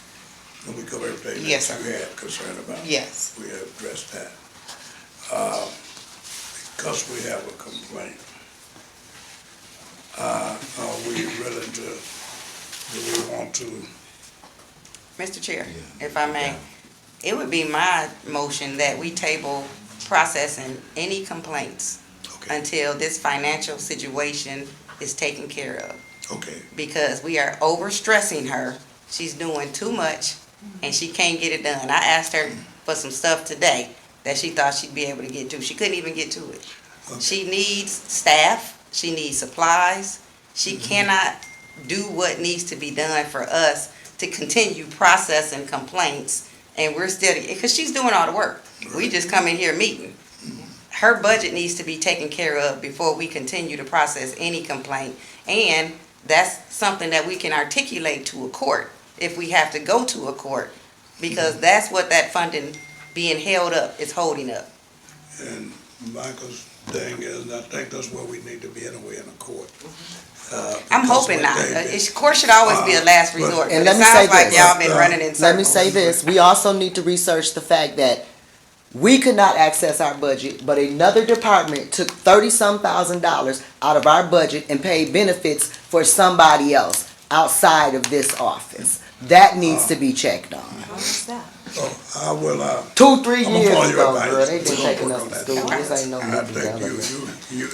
Did we cover everything Yes, that sir. you had concern about? Yes. We have addressed that. Because we have a complaint, are we willing to, do we want to? Mr. Chair, if I may, it would be my motion that we table processing any complaints Okay, until this financial situation is taken care of. okay, Because we are overstressing her. She's doing too much and she can't get it done. I asked her for some stuff today that she thought she'd be able to get to. She couldn't even get to it. okay. She needs staff, she needs supplies. She cannot do what needs to be done for us to continue processing complaints. And we're still, because she's doing all the work. We just come in here meeting. Her budget needs to be taken care of before we continue to process any complaint. And that's something that we can articulate to a court if we have to go to a court. Because that's what that funding being held up is holding up. And Michael's thing is, I think that's where we need to be anyway, in a court. I'm Because hoping what not. they did- Court should always be a last resort. And But let it me say sounds like this. y'all been running in circles. Let me say this, we also need to research the fact that we could not access our budget, but another department took $30-some thousand out of our budget and paid benefits for somebody else outside of this office. That needs to be checked on. What's that? So I will, 2-3 I'm gonna years follow your ago, advice. girl, they been We're gonna taking work us on to that. school. This ain't no I new think development. you,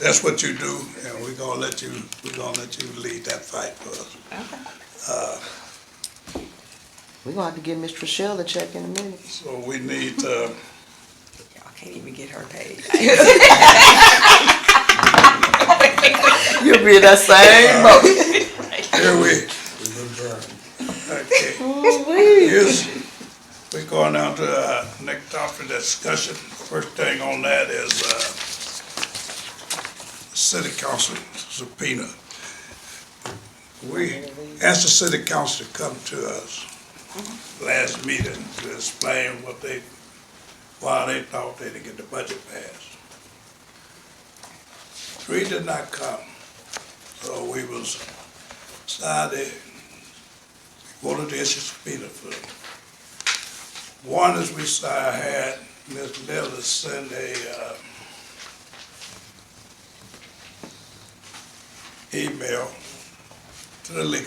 that's what you do, and we're gonna let you lead that fight for us. We're gonna have to give Miss Trishelle a check in a minute. So we need, Y'all can't even get her paid. You'll be in that same boat. here okay. Here's, we're going down to our next topic discussion. First thing on that is, city council subpoena. We asked the city council to come to us last meeting to explain why they thought they didn't get the budget passed. Three did not come, so we was decided, we wanted to issue subpoena for them. One is we had Ms. Lillis send a email to the league,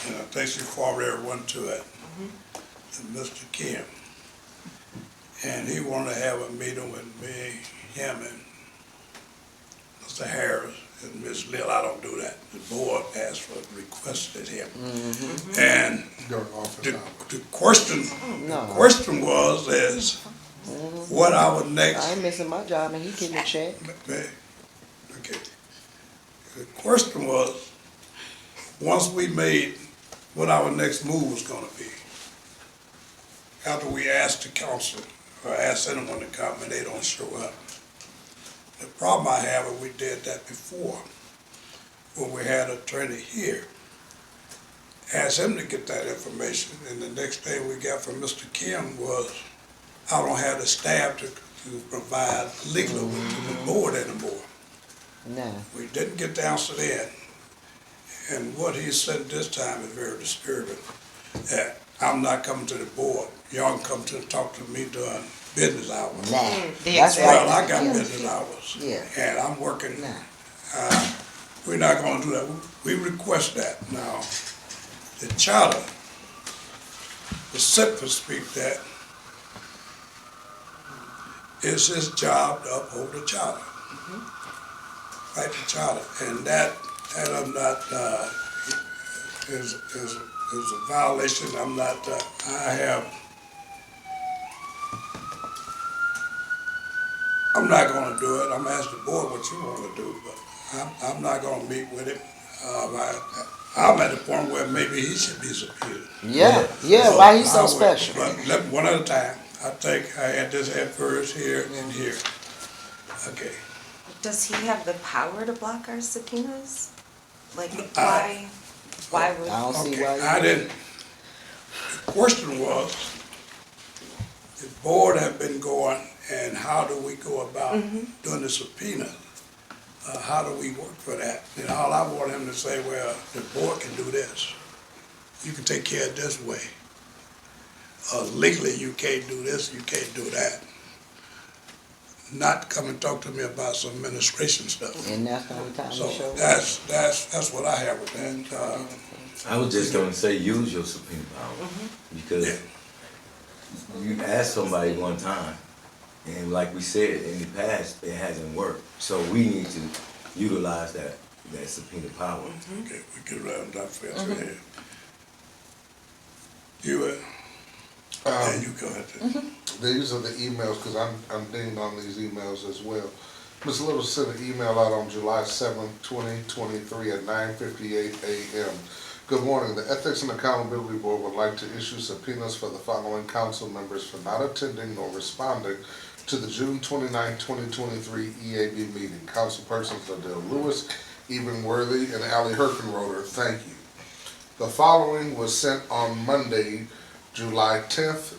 and I think she forwarded one to it, and Mr. Kim. And he wanted to have a meeting with me, him, and Mr. Harris, and Ms. Lill. I don't do that. The board asked for, requested him. And During office the, hours. the question, No. the question was, what our next, I ain't missing my job and he getting a check. okay. The question was, once we made what our next move was gonna be, after we asked the council, or asked anyone to come and they don't show up. The problem I have is we did that before, when we had an attorney here. asked him to get that information, and the next thing we got from Mr. Kim was, I don't have the staff to provide legal to the board anymore. No. We didn't get the answer then. And what he said this time is very disturbing. That I'm not coming to the board. Y'all can come to talk to me during business hours. Nah. The That's Well, right. I got Yeah. business hours. Yeah. And I'm working. Nah. We're not gonna do that. We request that. Now, the charter, specifically speak that it's his job to uphold the charter. Right, the charter. And that I'm not, is a violation. I'm not, I'm not gonna do it. I'm gonna ask the board what you wanna do, but I'm not gonna meet with him. I'm at the point where maybe he should be subpoenaed. Yeah, yeah, So why he's so I would- special? But let, one at a time. I think I had this head first here and here. Okay. Does he have the power to block our subpoenas? Like, I- why would? I don't see Okay, why you. I didn't, the question was, the board have been going, and how do we go about doing the subpoena? How do we work for that? And all I want him to say, well, the board can do this. You can take care of it this way. Legally, you can't do this, you can't do that. Not come and talk to me about some administration stuff. And that's the only time So you show. that's what I have with that. I was just gonna say, use your subpoena power, because Yeah. you asked somebody one time, and like we said, in the past, it hasn't worked. So we need to utilize that subpoena power. Okay, we get around that for you. You, yeah, you go ahead. These are the emails, because I'm dinged on these emails as well. Ms. Little sent an email out on July 7th, 2023 at 9:58 a.m. Good morning. The Ethics and Accountability Board would like to issue subpoenas for the following council members for not attending nor responding to the June 29, 2023 EAB meeting. Councilpersons Adele Lewis, Eben Worthy, and Ally Herkenroder. Thank you. The following was sent on Monday, July 10th,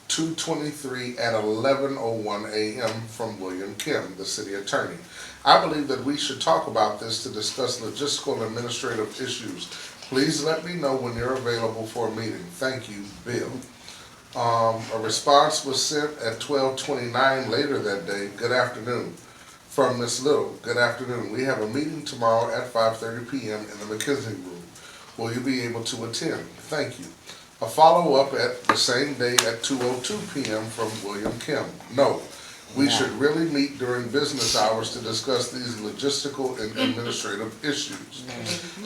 2/23 at 11:01 a.m. from William Kim, the city attorney. I believe that we should talk about this to discuss logistical and administrative issues. Please let me know when you're available for a meeting. Thank you, Bill. A response was sent at 12:29 later that day. Good afternoon. From Ms. Little. Good afternoon. We have a meeting tomorrow at 5:30 p.m. in the McKinsey room. Will you be able to attend? Thank you. A follow-up at the same day at 2:02 p.m. from William Kim. No, we should really meet during business hours to discuss these logistical and administrative issues.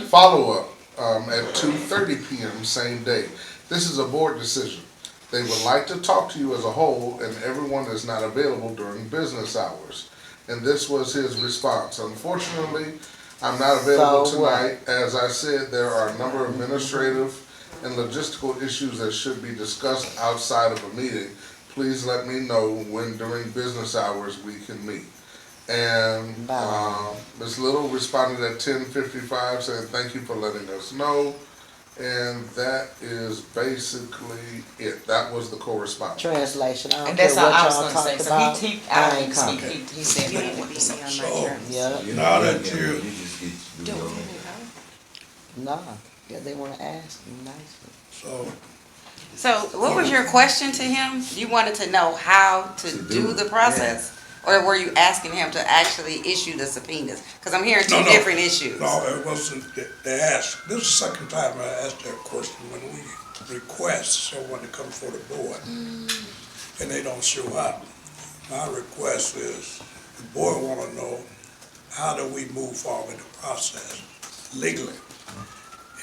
Follow-up at 2:30 p.m. same day. This is a board decision. They would like to talk to you as a whole, and everyone is not available during business hours. And this was his response. Unfortunately, I'm not available So what? tonight. As I said, there are a number of administrative and logistical issues that should be discussed outside of a meeting. Please let me know when during business hours we can meet. And Ms. Little responded at 10:55 saying, thank you for letting us know. And that is basically it. That was the correspondence. Translation, I don't And care that's what all I was y'all gonna say, talked so about. he, I I ain't didn't speak, coming. he said You what need he to wanted be to say. on my So- terms. Yeah, You Now know, that you you- just get to do Don't your let own. me go. nah, yeah, they wanna ask you nicely. So, what was your question to him? You wanted to know how to do the process? Or were you asking him to actually issue the subpoenas? Because I'm hearing two No, no. different issues. no, it wasn't, they asked, this is the second time I asked that question, when we request someone to come for the board, and they don't show up. My request is, the board wanna know, how do we move forward in the process legally?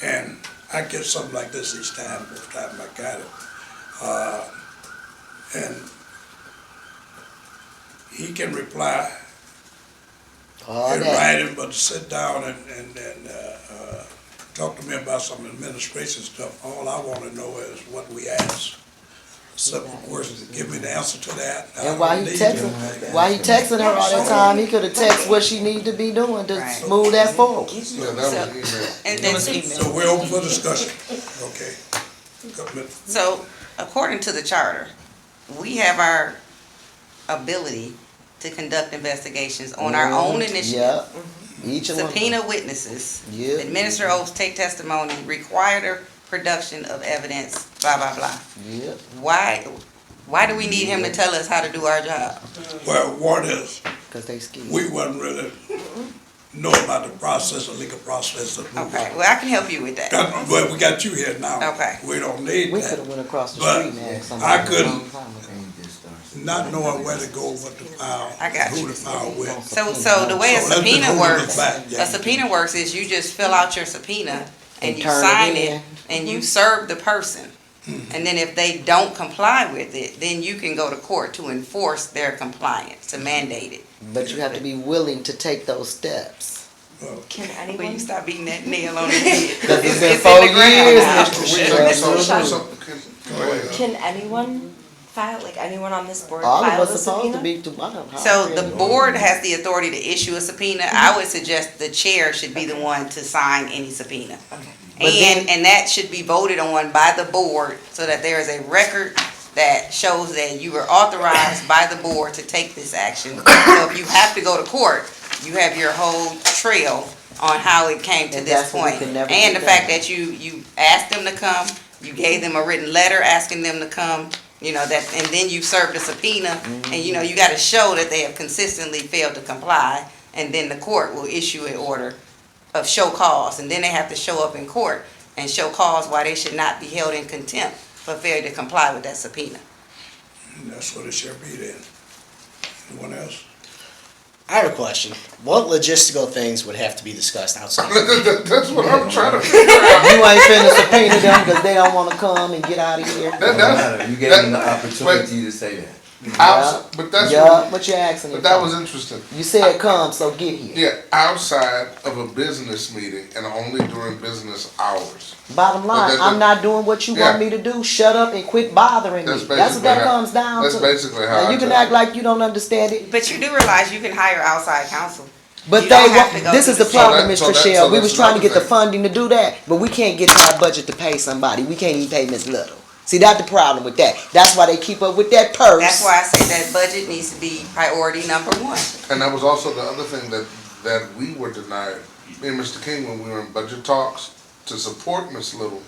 And I get something like this each time, both time I got it. And he can reply All in that, writing, but to sit down and talk to me about some administration stuff, all I wanna know is what we asked. simple questions, give me the answer to that. I And while don't he need texting, anything. while he texting her all that time, he could've texted what she need to be doing to Right. move that forward. Yeah, that was email. And It then, was email. So we're open for discussion, okay? Government- so according to the charter, we have our ability to conduct investigations on our own initiative. Yep. Each of them. Subpoena witnesses, Yep. administer oaths, take testimony, require the production of evidence, blah, blah, blah. Yep. Why do we need him to tell us how to do our job? Well, one is, Cause they scared. we wasn't really know about the process, the legal process of moving. Okay, well, I can help you with that. Well, we got you here now. Okay. We don't need We that. could've went across the But street and asked I somebody a couldn't- long time ago. Not knowing where to go, what to file, I got who you. to file with. So the way a So let's just subpoena hold works, this back, yeah. a subpoena works is you just fill out your subpoena and And you turn it sign in. it and you serve the person. And then if they don't comply with it, then you can go to court to enforce their compliance, to mandate it. But you have to be willing to take those steps. Can Will you anyone, stop beating that nail on the head? Cause it's been in 4 the ground years, now. Mr. Sheriff. Go ahead. can anyone file, like anyone on this board All of file a us supposed to subpoena? be to one. So the board has the authority to issue a subpoena. I would suggest the chair should be the one to sign any subpoena. But then- And that should be voted on by the board so that there is a record that shows that you were authorized by the board to take this action. So if you have to go to court, you have your whole trail on how it came to And this that's what we point. could never And get the fact done. that you asked them to come, you gave them a written letter asking them to come, that, and then you served a subpoena, and you gotta show that they have consistently failed to comply, and then the court will issue an order of show cause, and then they have to show up in court and show cause why they should not be held in contempt for failure to comply with that subpoena. And that's what it should be then. Anyone else? I have a question. What logistical things would have to be discussed outside of the meeting? That's what I'm trying to figure out. You ain't finna subpoena them cause they don't wanna come and get out of here. Don't matter, you gave them the opportunity to say that. But that's Yeah, what you asking but him that for? was interesting. You said come, so get here. Yeah, outside of a business meeting and only during business hours. Bottom line, that- I'm not doing what you Yeah. want me to do, shut up and quit bothering me. That's That's what that basically how- comes down to. That's basically how Now, I you can took act it. like you don't understand it, But you do realize you can hire outside counsel. but You they don't have want, to go this through is the the problem, So that- Mr. so Shell. We that's was trying to another get the thing. funding to do that, but we can't get to our budget to pay somebody. We can't even pay Ms. Little. See, that's the problem with that. That's why they keep up with that purse. That's why I say that budget needs to be priority number one. And that was also the other thing that we were denied. Me and Mr. King, when we were in budget talks to support Ms. Little,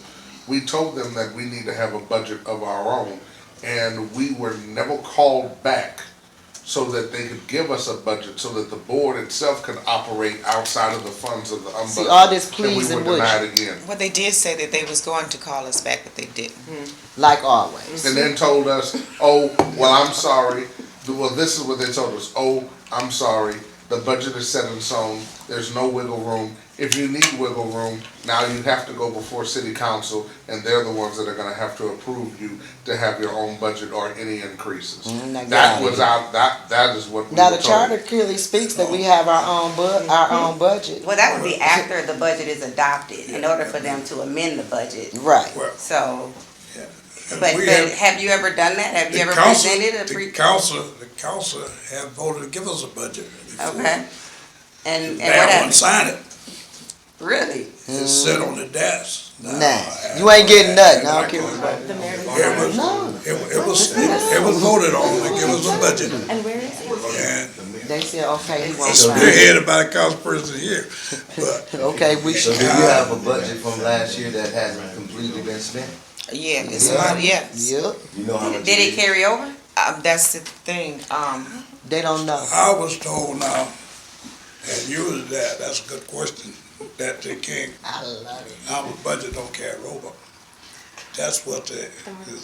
we told them that we need to have a budget of our own. And we were never called back so that they could give us a budget so that the board itself could operate outside of the funds of the ombudsman. See, all this And pleasing we with were denied you, again. Well, they did say that they was going to call us back, but they didn't. like always. And then told us, oh, well, I'm sorry. Well, this is what they told us. Oh, I'm sorry. The budget is set in stone. There's no wiggle room. If you need wiggle room, now you have to go before city council, and they're the ones that are gonna have to approve you to have your own budget or any increases. now get That out was of out, that is what we Now, were the told. charter clearly speaks that we have our own budget. Well, that would be after the budget is adopted, in order for them to amend the budget. Right. Well, So, yeah. And but we have you ever done that? Have you the ever council- presented a The council have voted to give us a budget before. Okay. And They what haven't happened? signed it. Really? It's sit on the desk. Nah, you ain't getting nothing. I don't care what. The mayor It was, it was voted on to give us a budget, And where is it? and They said, okay, he wants they're to. headed by the council person here, but Okay, we So should. do you have a budget from last year that hasn't completely been spent? Yeah, it's a lot, yes. Yep, You know how much? Did it carry over? That's the thing, they don't know. I was told now, and you was that, that's a good question, that they can't, I love it. our budget don't carry over. That's what the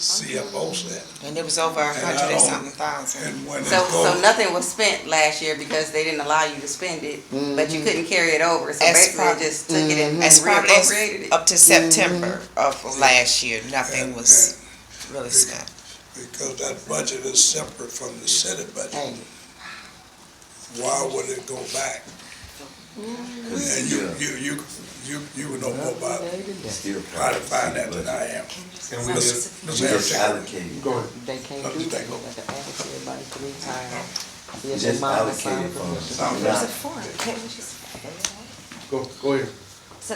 CFO said. and it was over a And I hundred and don't- something thousand. And when it So goes, nothing was spent last year because they didn't allow you to spend it, but you couldn't carry it over. So As basically, prob- they just took it and As probably reappropriated it. up to September of last year, nothing was really spent. because that budget is separate from the city budget, Hey, why would it go back? And you would know more about Still how to find that than I am. Can we just, The mayor Just take- allocate. go ahead. They can't I'm do just that, thinking- they have to ask everybody 3 times. See if Just their mama allocate signed it for from. it. There's a Not- form, can't we just fill it out? Go ahead. So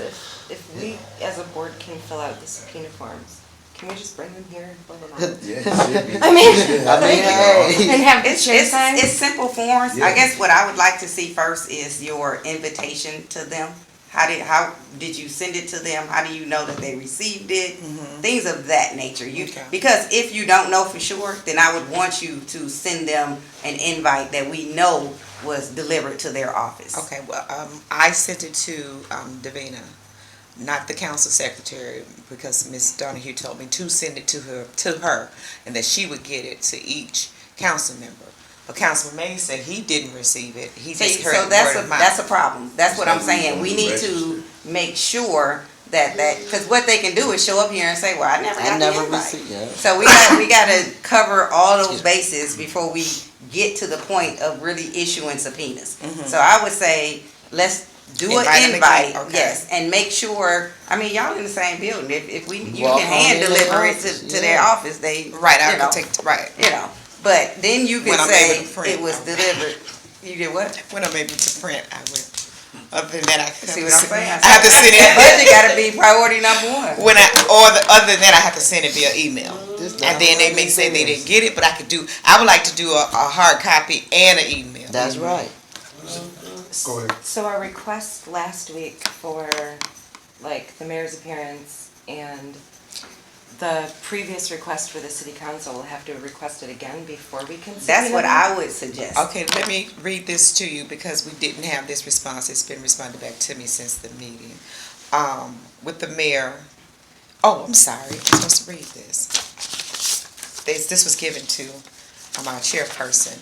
if we, as a board, can fill out the subpoena forms, can we just bring them here and fill them out? Yeah, it should be. I mean, Yeah. hey. And have the It's, chair it's, sign? it's simple forms. Yeah. I guess what I would like to see first is your invitation to them. How did you send it to them? How do you know that they received it? Things of that nature. Okay. Because if you don't know for sure, then I would want you to send them an invite that we know was delivered to their office. Okay, well, I sent it to, Davina, not the council secretary, because Ms. Donahue told me to send it to her, and that she would get it to each council member. But Councilman Mays said he didn't receive it, he just See, heard so word that's of mouth. that's a problem. That's what I'm So we saying. want We to need to make sure that, because what they can do is show up here and say, well, I never I got never the invite. received, yeah. So we gotta cover all those bases before we get to the point of really issuing subpoenas. So I would say, let's do Invite 'em an invite, again, okay. yes, and make sure, I mean, y'all in the same building. If you Walk can on hand in their deliver it office, to their yeah. office, they, Right, I you know, could take, right, you know. But then you can When I'm say able to print, it was okay. delivered. You did what? when I'm able to print, I will. Other than that, I have See to what I'm send- saying? I have to send That it. budget gotta be priority number one. Other than that, I have to send it via email. And then they may say they didn't get it, but I would like to do a hard copy and an email. That's right. Go ahead. So our request last week for, like, the mayor's appearance and the previous request for the city council, will have to request it again before we can subpoena That's what them? I would suggest. Okay, let me read this to you because we didn't have this response. It's been responded back to me since the meeting. With the mayor, I'm sorry, I'm supposed to read this. This was given to our chairperson.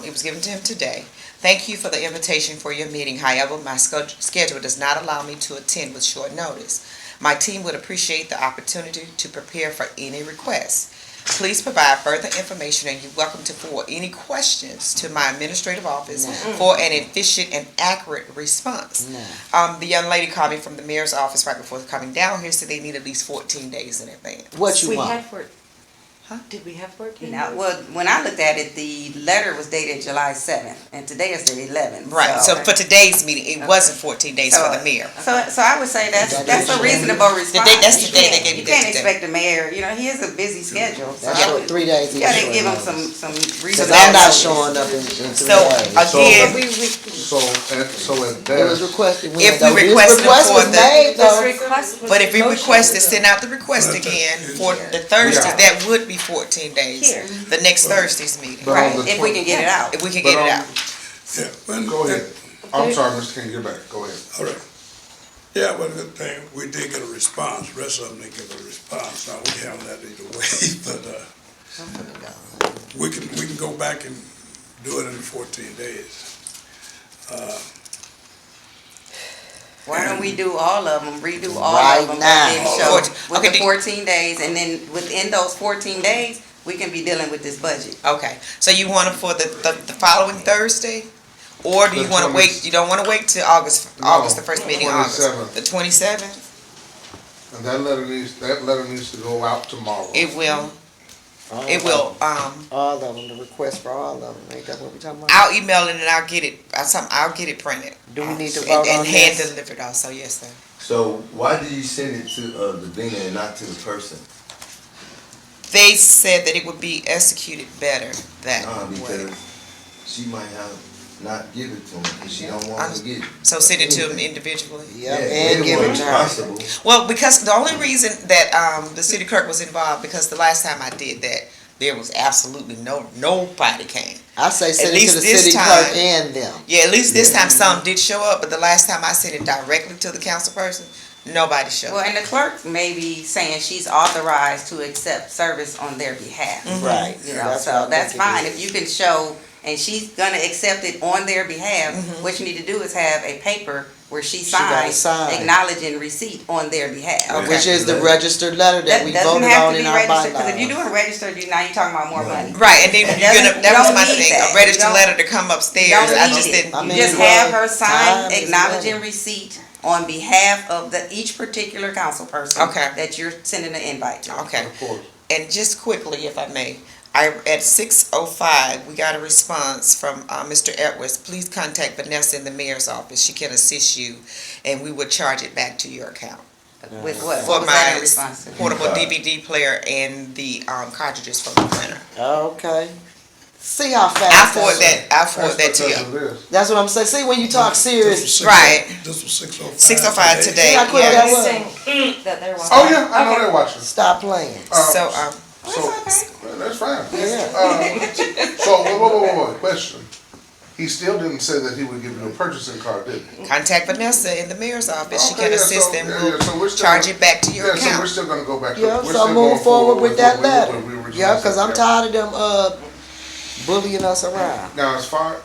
It was given to him today. Thank you for the invitation for your meeting. However, my schedule does not allow me to attend with short notice. My team would appreciate the opportunity to prepare for any requests. Please provide further information and you're welcome to forward any questions to my administrative office for an efficient and accurate response. The young lady called me from the mayor's office right before coming down here, said they need at least 14 days in advance. What you We want? had did we have 14 Now, days? well, when I looked at it, the letter was dated July 7th, and today is the 11th. Right, so for today's meeting, it wasn't 14 days for the mayor. So I would say that's a reasonable response. That's the day they gave You me can't that today. expect the mayor, he has a busy schedule. So That's I short, would- 3 days. You gotta short give him notice. some Cause reasonable. I'm not notice. showing up in 3 So, days. again, So at It was that, requested. If when we this requested request for was the- made, This though. request was but if we motion. request to send out the request again for the Thursday, Yeah. that would be 14 days. Here. The next Thursday's meeting, But on Right, the if we can get it out. if we can But get it on- out. Yeah, when- go ahead. I'm sorry, Mr. King, you're back. Go ahead. All right. Yeah, well, good thing, we did get a response, rest of them didn't get a response, now we have that either way, but, we can go back and do it in 14 days. Why don't we do all of them, redo all Right of them, now. and then show with Okay, the 14 days, and then within those 14 days, we can be dealing with this budget. Okay, so you want it for the following Thursday? Or do you The wanna 20 wait, you don't wanna wait till August, the first meeting in August? 27th. The 27th? And that letter needs to go out tomorrow. It will, All it of will, them. All of them, the request for all of them, ain't that what we talking about? I'll email it and I'll get it printed. Do we need to vote on And hand this? delivered also, yes, sir. So why did you send it to the Davina and not to the person? They said that it would be executed better that way. Because she might have not give it to him because she don't want to get it. So send it to them individually? Yep, Yeah, and give it to her. possible. Well, because the only reason that the city clerk was involved, because the last time I did that, there was absolutely nobody came. I say send At it to least the this city time- clerk and them. Yeah, at least this time some did show up, but the last time I sent it directly to the council person, nobody showed Well, up. and the clerk may be saying she's authorized to accept service on their behalf. Right. You know, That's what so I that's think it fine, is. if you can show, and she's gonna accept it on their behalf, what you need to do is have a paper where she gotta signs sign. acknowledging receipt on their behalf. Which is the registered letter that That we doesn't voted have on to in be our registered, because if you're bylaws. doing registered, now you're talking about more money. Right, and then It you're gonna, doesn't- that you was don't my need thing, that. a registered You letter don't- to come You upstairs, don't I need just it. didn't. I You mean, just well, have her sign time is acknowledging money. receipt on behalf of each particular council person. Okay. That you're sending an invite to. Okay, Of course. and just quickly, if I may, at 6:05, we got a response from, Mr. Edwards. Please contact Vanessa in the mayor's office, she can assist you, and we would charge it back to your account. With what? For What was that in my response to? portable DVD player and the, cartridges from the printer. Okay. See how I fast forward that. that, I forward that to That's you. what it is. That's what I'm saying. See, when you talk serious, Right. This was 6:05. 6:05 today. see how quick that was? That they're watching. Oh, yeah, I know they're watching. Stop playing. So, So, that's fine. Yeah. So, whoa, question. He still didn't say that he would give you a purchasing card, did he? contact Vanessa in the mayor's office, she Okay, can yeah, assist so- them, yeah, we'll yeah, so we're still charge gonna- it back to your Yeah, so we're account. still gonna go back to. Yeah, we're so still move going forward with that what we- letter. what we originally Yeah, cause I'm said. tired of them, bullying us around. Now, as far,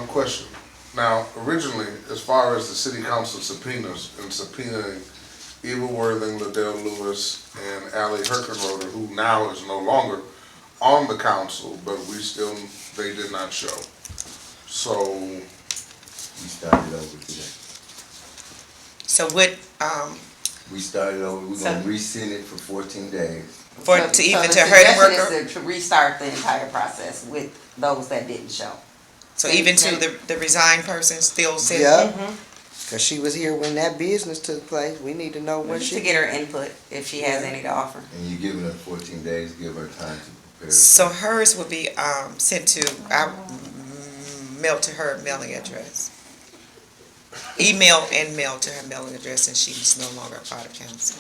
question, now, originally, as far as the city council subpoenas and subpoenaing Eva Worthing, Liddell Lewis, and Ally Herkenroder, who now is no longer on the council, but they did not show. So, We started over today. So what, We started over, we're gonna rescind it for 14 days. for, So- to so even the to her suggestion worker, is to restart the entire process with those that didn't show. so even to the resigned person still said. Yeah. Cause she was here when that business took place. We need to know what Just to she. get her input, if she has any to offer. And you giving her 14 days, give her time to prepare. So hers will be, sent to, mail to her mailing address. Email and mail to her mailing address, and she's no longer a part of council.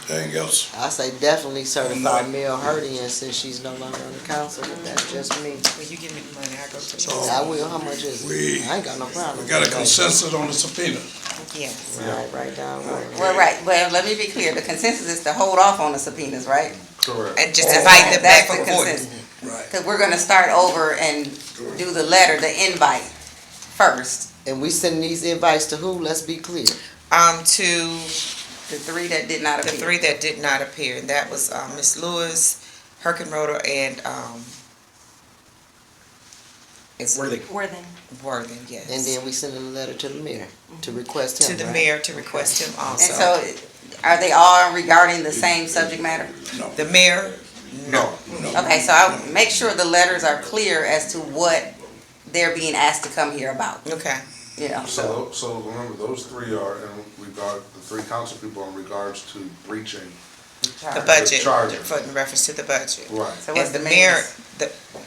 Okay, anything else? I say definitely certify mail her in since she's no longer on the council, but that's just me. Will you give me the money, I go to So- the. I will, how much is We- it? I ain't got no problem. We got a with that. consensus on the subpoena. Yes. Right down. Well, right, well, let me be clear, the consensus is to hold off on the subpoenas, right? correct. And just invite them back That's for the court. consensus. Right. Cause we're gonna start over and do the letter, the invite first. And we send these invites to who? Let's be clear. To The three that did not the appear. three that did not appear, and that was, Ms. Lewis, Herkenroder, and, it's Worthing. Worthing, yes. And then we send a letter to the mayor to request him, To the right? mayor to request him And also. so, are they all regarding the same subject matter? No, The mayor, No, Okay, so I'll make sure the letters are clear as to what they're being asked to come here about, okay. you know, so. so remember, those three are in regard, the three council people in regards to breaching. The budget, charter. for in reference to the budget. Right. So what's And the the mayor, mayor's?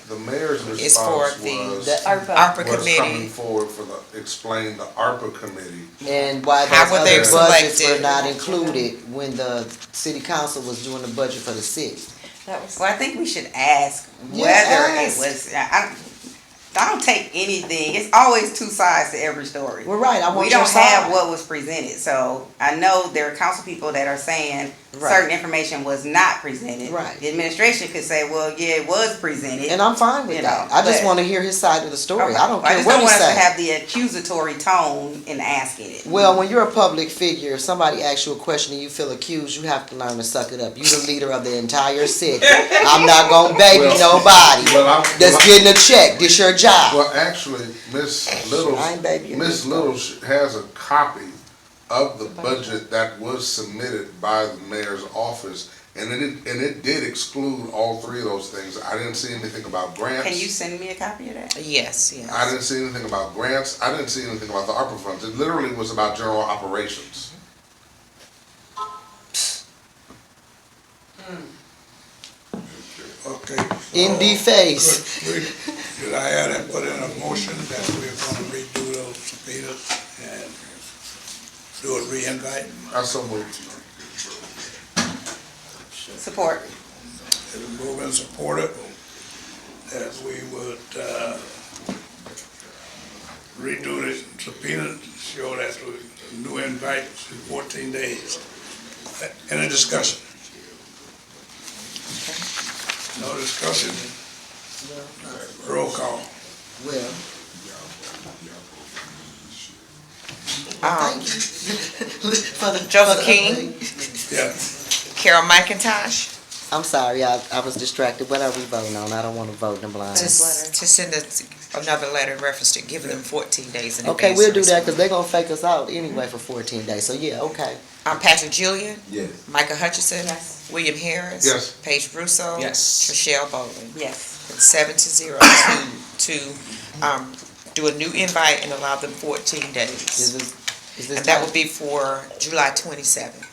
The mayor's Is for response the- was, The ARPA was coming committee, forward for explain the ARPA committee. And why How those were they other budgets were selected? not included when the city council was doing the budget for the city. That was. Well, I think we should ask Yeah, whether it ask. was, I don't take anything, it's always two sides to every story. Well, right, I want We your don't have side. what was presented, so I know there are council people that are saying Right. certain information was not presented. Right. The administration could say, well, yeah, it was presented. And I'm fine with You that. know, I just but- wanna hear his side of the story. I don't I care just what don't he want us to say. have the accusatory tone in asking it. Well, when you're a public figure, if somebody asks you a question and you feel accused, you have to learn to suck it up. You're the leader of the entire city. I'm not gonna baby nobody that's getting a check. This your job. Well, actually, Miss I ain't babying Miss nobody. Little has a copy of the budget that was submitted by the mayor's office, and it did exclude all three of those things. I didn't see anything about grants. Can you send me a copy of that? yes, yes. I didn't see anything about grants. I didn't see anything about the ARPA funds. It literally was about general operations. okay. In the face. Did I add and put in a motion that we're gonna redo those subpoenas and do a re-invite? I so moved. Support. It's moved and supported that we would, redo the subpoena, show that we new invite in 14 days. Any discussion? No discussion? Roll call. Well, Um, for the. Joseph King, Yes. Carol McIntosh, I'm sorry, I was distracted. What are we voting on? I don't want to vote in the blind. to send another letter in reference to giving them 14 days in advance. Okay, we'll to do that, respond. because they're gonna fake us out anyway for 14 days, so yeah, okay. Patrick Julian, Yes. Micah Hutchison. Yes. William Harris. Yes. Paige Russo. Yes. Rochelle Bowling. Yes. 7-0 to do a new invite and allow them 14 days. Is this And that time, will be for July 27th.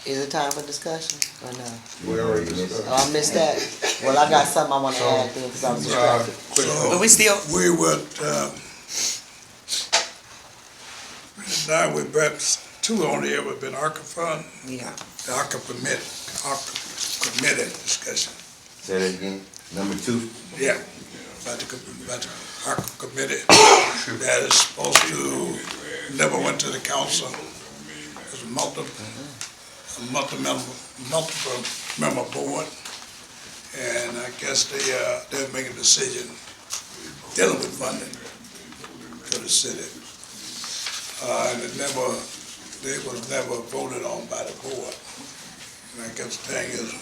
is it time for discussion, or no? We already discussed. Oh, I missed that. Well, I got something I want to add then, because I was distracted. But we still, We would, now we've got two on here, we've been ARPA fund, yeah. the ARPA committee discussion. Say that again. Number 2. Yeah, about the ARPA committee that is supposed to, never went to the council. It's a multiple member board. And I guess they'll make a decision dealing with funding for the city. And they was never voted on by the board. And I guess the thing is,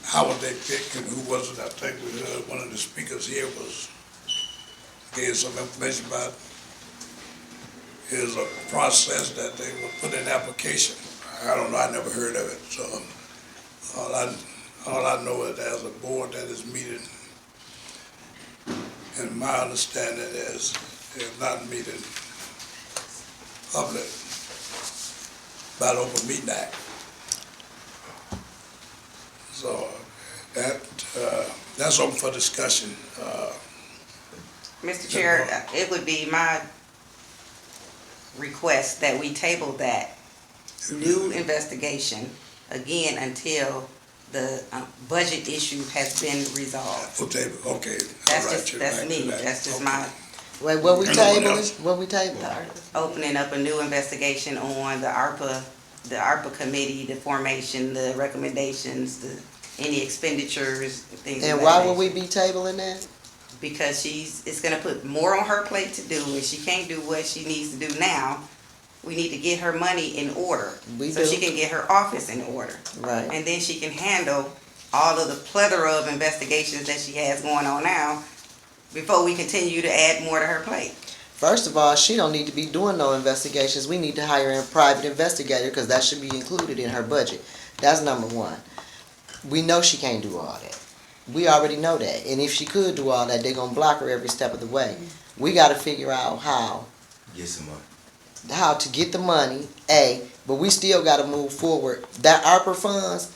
how would they pick and who was it? I think we heard one of the speakers here gave some information about is a process that they would put in application. I don't know, I never heard of it, so all I know is there's a board that is meeting, and my understanding is they're not meeting public by the Open Meeting Act. So that's open for discussion. Mr. Chair, it would be my request that we table that new investigation again until the budget issue has been resolved. Okay, okay. That's all right, just, you're that's right me, to that. that's just Okay. my Wait, what we Anyone table? else? What we table? opening up a new investigation on the ARPA committee, the formation, the recommendations, any expenditures, things of And that why would nature. we be tabling that? Because it's gonna put more on her plate to do, and she can't do what she needs to do now. We need to get her money in order, so she can get her office in order. Right. And then she can handle all of the plethora of investigations that she has going on now before we continue to add more to her plate. First of all, she don't need to be doing no investigations. We need to hire a private investigator, because that should be included in her budget. That's number one. We know she can't do all that. We already know that. And if she could do all that, they're gonna block her every step of the way. We gotta figure out Get some money. how to get the money, but we still gotta move forward. That ARPA funds,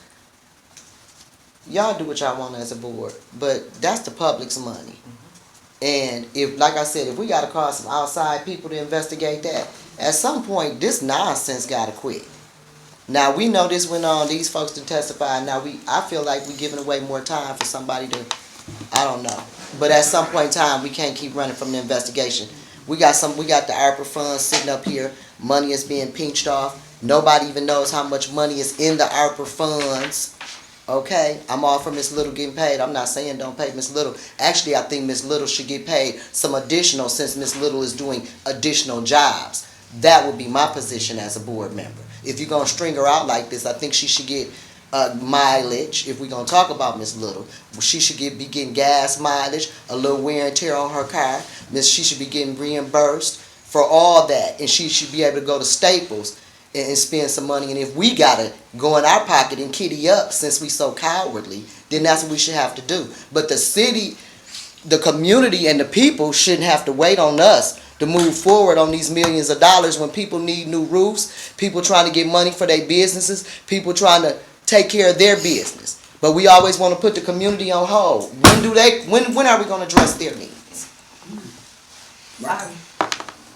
y'all do what y'all want as a board, but that's the public's money. And if, like I said, if we gotta call some outside people to investigate that, at some point, this nonsense gotta quit. Now, we know this went on, these folks to testify, now I feel like we giving away more time for somebody to, I don't know. But at some point in time, we can't keep running from the investigation. We got the ARPA funds sitting up here, money is being pinched off, nobody even knows how much money is in the ARPA funds. Okay, I'm all for Miss Little getting paid. I'm not saying don't pay Miss Little. Actually, I think Miss Little should get paid some additional, since Miss Little is doing additional jobs. That would be my position as a board member. If you're gonna string her out like this, I think she should get mileage. If we're gonna talk about Miss Little, she should be getting gas mileage, a little wear and tear on her car. She should be getting reimbursed for all that, and she should be able to go to Staples and spend some money. And if we gotta go in our pocket and kitty up since we so cowardly, then that's what we should have to do. But the city, the community, and the people shouldn't have to wait on us to move forward on these millions of dollars when people need new roofs, people trying to get money for their businesses, people trying to take care of their business. But we always want to put the community on hold. When are we going to address their needs?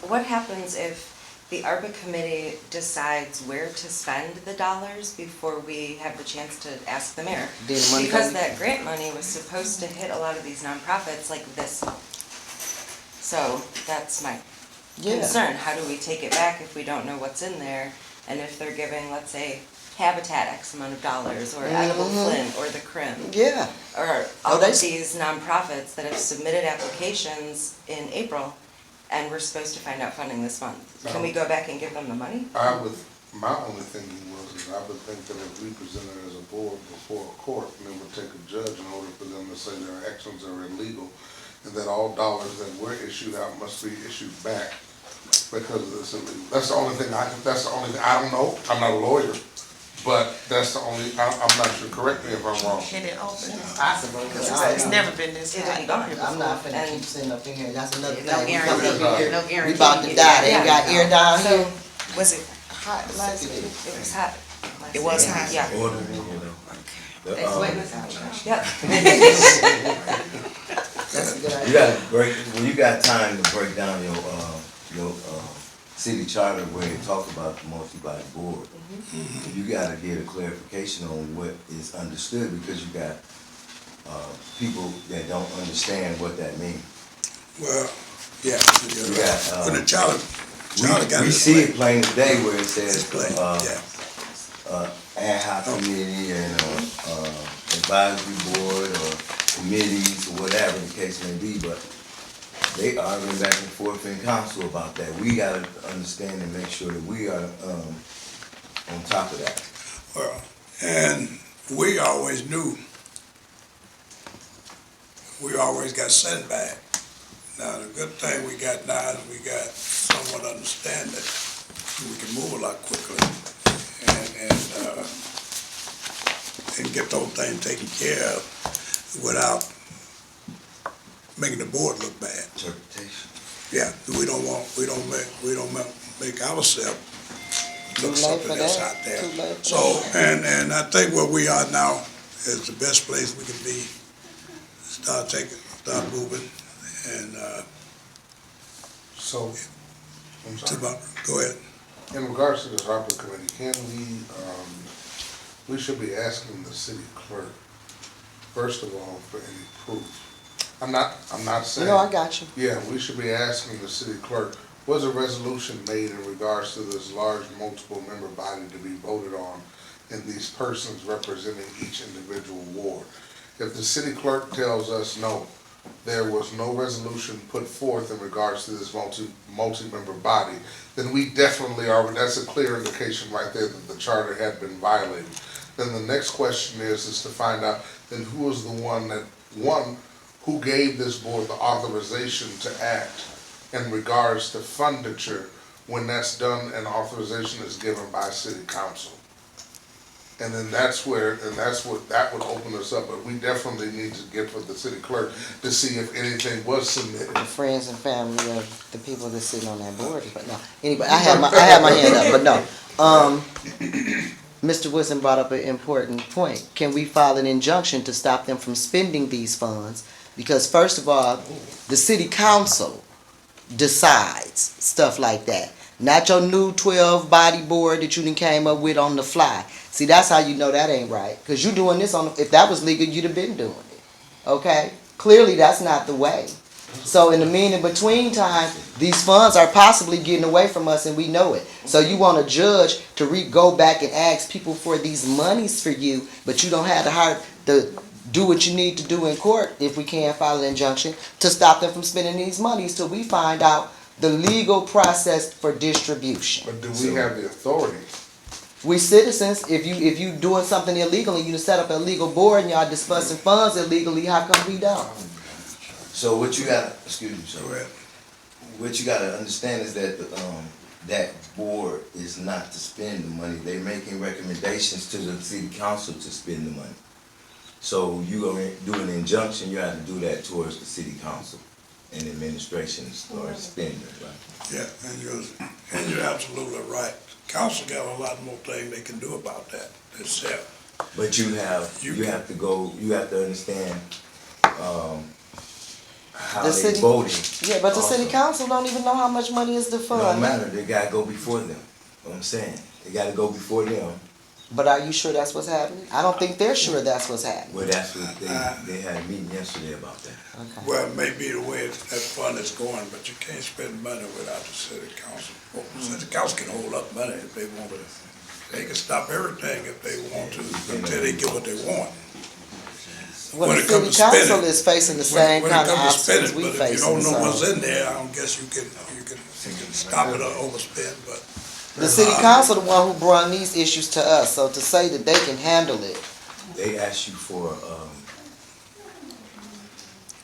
What happens if the ARPA committee decides where to spend the dollars before we have the chance to ask the mayor? Then the money Because comes- that grant money was supposed to hit a lot of these nonprofits like this. So that's my Yeah. concern. How do we take it back if we don't know what's in there? And if they're giving, let's say, Habitat X amount of dollars, or Edible Flint, or the Crim, Yeah. or Oh, all they- of these nonprofits that have submitted applications in April, and we're supposed to find out funding this month. Can we go back and give them the money? My only thinking was, I would think that if we presented as a board before a court, and it would take a judge in order for them to say their actions are illegal, and that all dollars that were issued out must be issued back because of this illegal. That's the only thing I don't know, I'm not a lawyer, but that's the only, I'm not sure, correct me if I'm wrong. Can it open? Possible. It's never been this It high. didn't go here I'm not before, finna and keep sitting up in here, that's another thing. No We guarantee, coming up in here, no guarantee we about to you die, get they ain't got air down so here. Was it hot last week? it was hot. last It was week. hot. Yeah. Order, It's witness out. Yep. That's a good idea. You gotta break, when you got time to break down your city charter where you talk about the multi-body board, you gotta get a clarification on what is understood, because you got, people that don't understand what that means. Well, yeah, You got, when the charter got we it see it plain. plain today where it It's says, plain, yeah. ad hoc committee and, advisory board or committees or whatever the case may be, but they arguing back and forth in council about that. We gotta understand and make sure that we are, on top of that. Well, and we always knew, we always got sent back. Now, the good thing we got now is we got somewhat understanding, we can move a lot quicker and get those things taken care of without making the board look bad. Interpretation. Yeah, we don't make ourselves Too look late something for else that. out there. Too late for So, and I think where we are now is the best place we can be. Start moving, and, So, I'm sorry. go ahead. In regards to this ARPA committee, can we should be asking the city clerk, first of all, for any proof. I'm not saying. No, I got you. Yeah, we should be asking the city clerk, was a resolution made in regards to this large multiple member body to be voted on, and these persons representing each individual ward? If the city clerk tells us no, there was no resolution put forth in regards to this multi-member body, then we definitely are, that's a clear indication right there that the charter had been violated. Then the next question is to find out, then who was the one who gave this board the authorization to act in regards to funditure when that's done and authorization is given by city council? And then that would open us up, but we definitely need to get with the city clerk to see if anything was submitted. The friends and family of the people that sit on that board, but no. Anyway, I have my hand up, but no. Mr. Wilson brought up an important point. Can we file an injunction to stop them from spending these funds? Because first of all, the city council decides stuff like that. Not your new 12-body board that you done came up with on the fly. See, that's how you know that ain't right. Because you doing this if that was legal, you'd have been doing it. Okay? Clearly, that's not the way. So in the between time, these funds are possibly getting away from us and we know it. So you want a judge to go back and ask people for these monies for you, but you don't have the heart to do what you need to do in court, if we can file an injunction, to stop them from spending these monies till we find out the legal process for distribution. But do we have the authority? We citizens, if you doing something illegal and you set up an illegal board and y'all dispersing funds illegally, how come we don't? So what you gotta, excuse me, Go sir. ahead. What you gotta understand is that that board is not to spend the money. They're making recommendations to the city council to spend the money. So you gonna do an injunction, you have to do that towards the city council and administration or spending, right? Yeah, and you're absolutely right. Council got a lot more things they can do about that themselves. But you have to understand, how The they city- voting. Yeah, but the also. city council don't even know how much money is the It fund. don't matter, they gotta go before them, what I'm saying. They gotta go before them But are you sure that's what's happening? I don't think they're sure that's what's happening. Well, that's what they had a meeting yesterday about that. Okay. Well, it may be the way that fund is going, but you can't spend money without the city council. City council can hold up money if they want to. They can stop everything if they want to until they get what they want. Well, When the it comes city to council spending- is facing the same When kind it of comes to obstacles spending, we but if you facing, don't know what's so. in there, I don't guess you can stop it or overspend, but. The city council the one who brought these issues to us, so to say that they can handle it, They asked you for,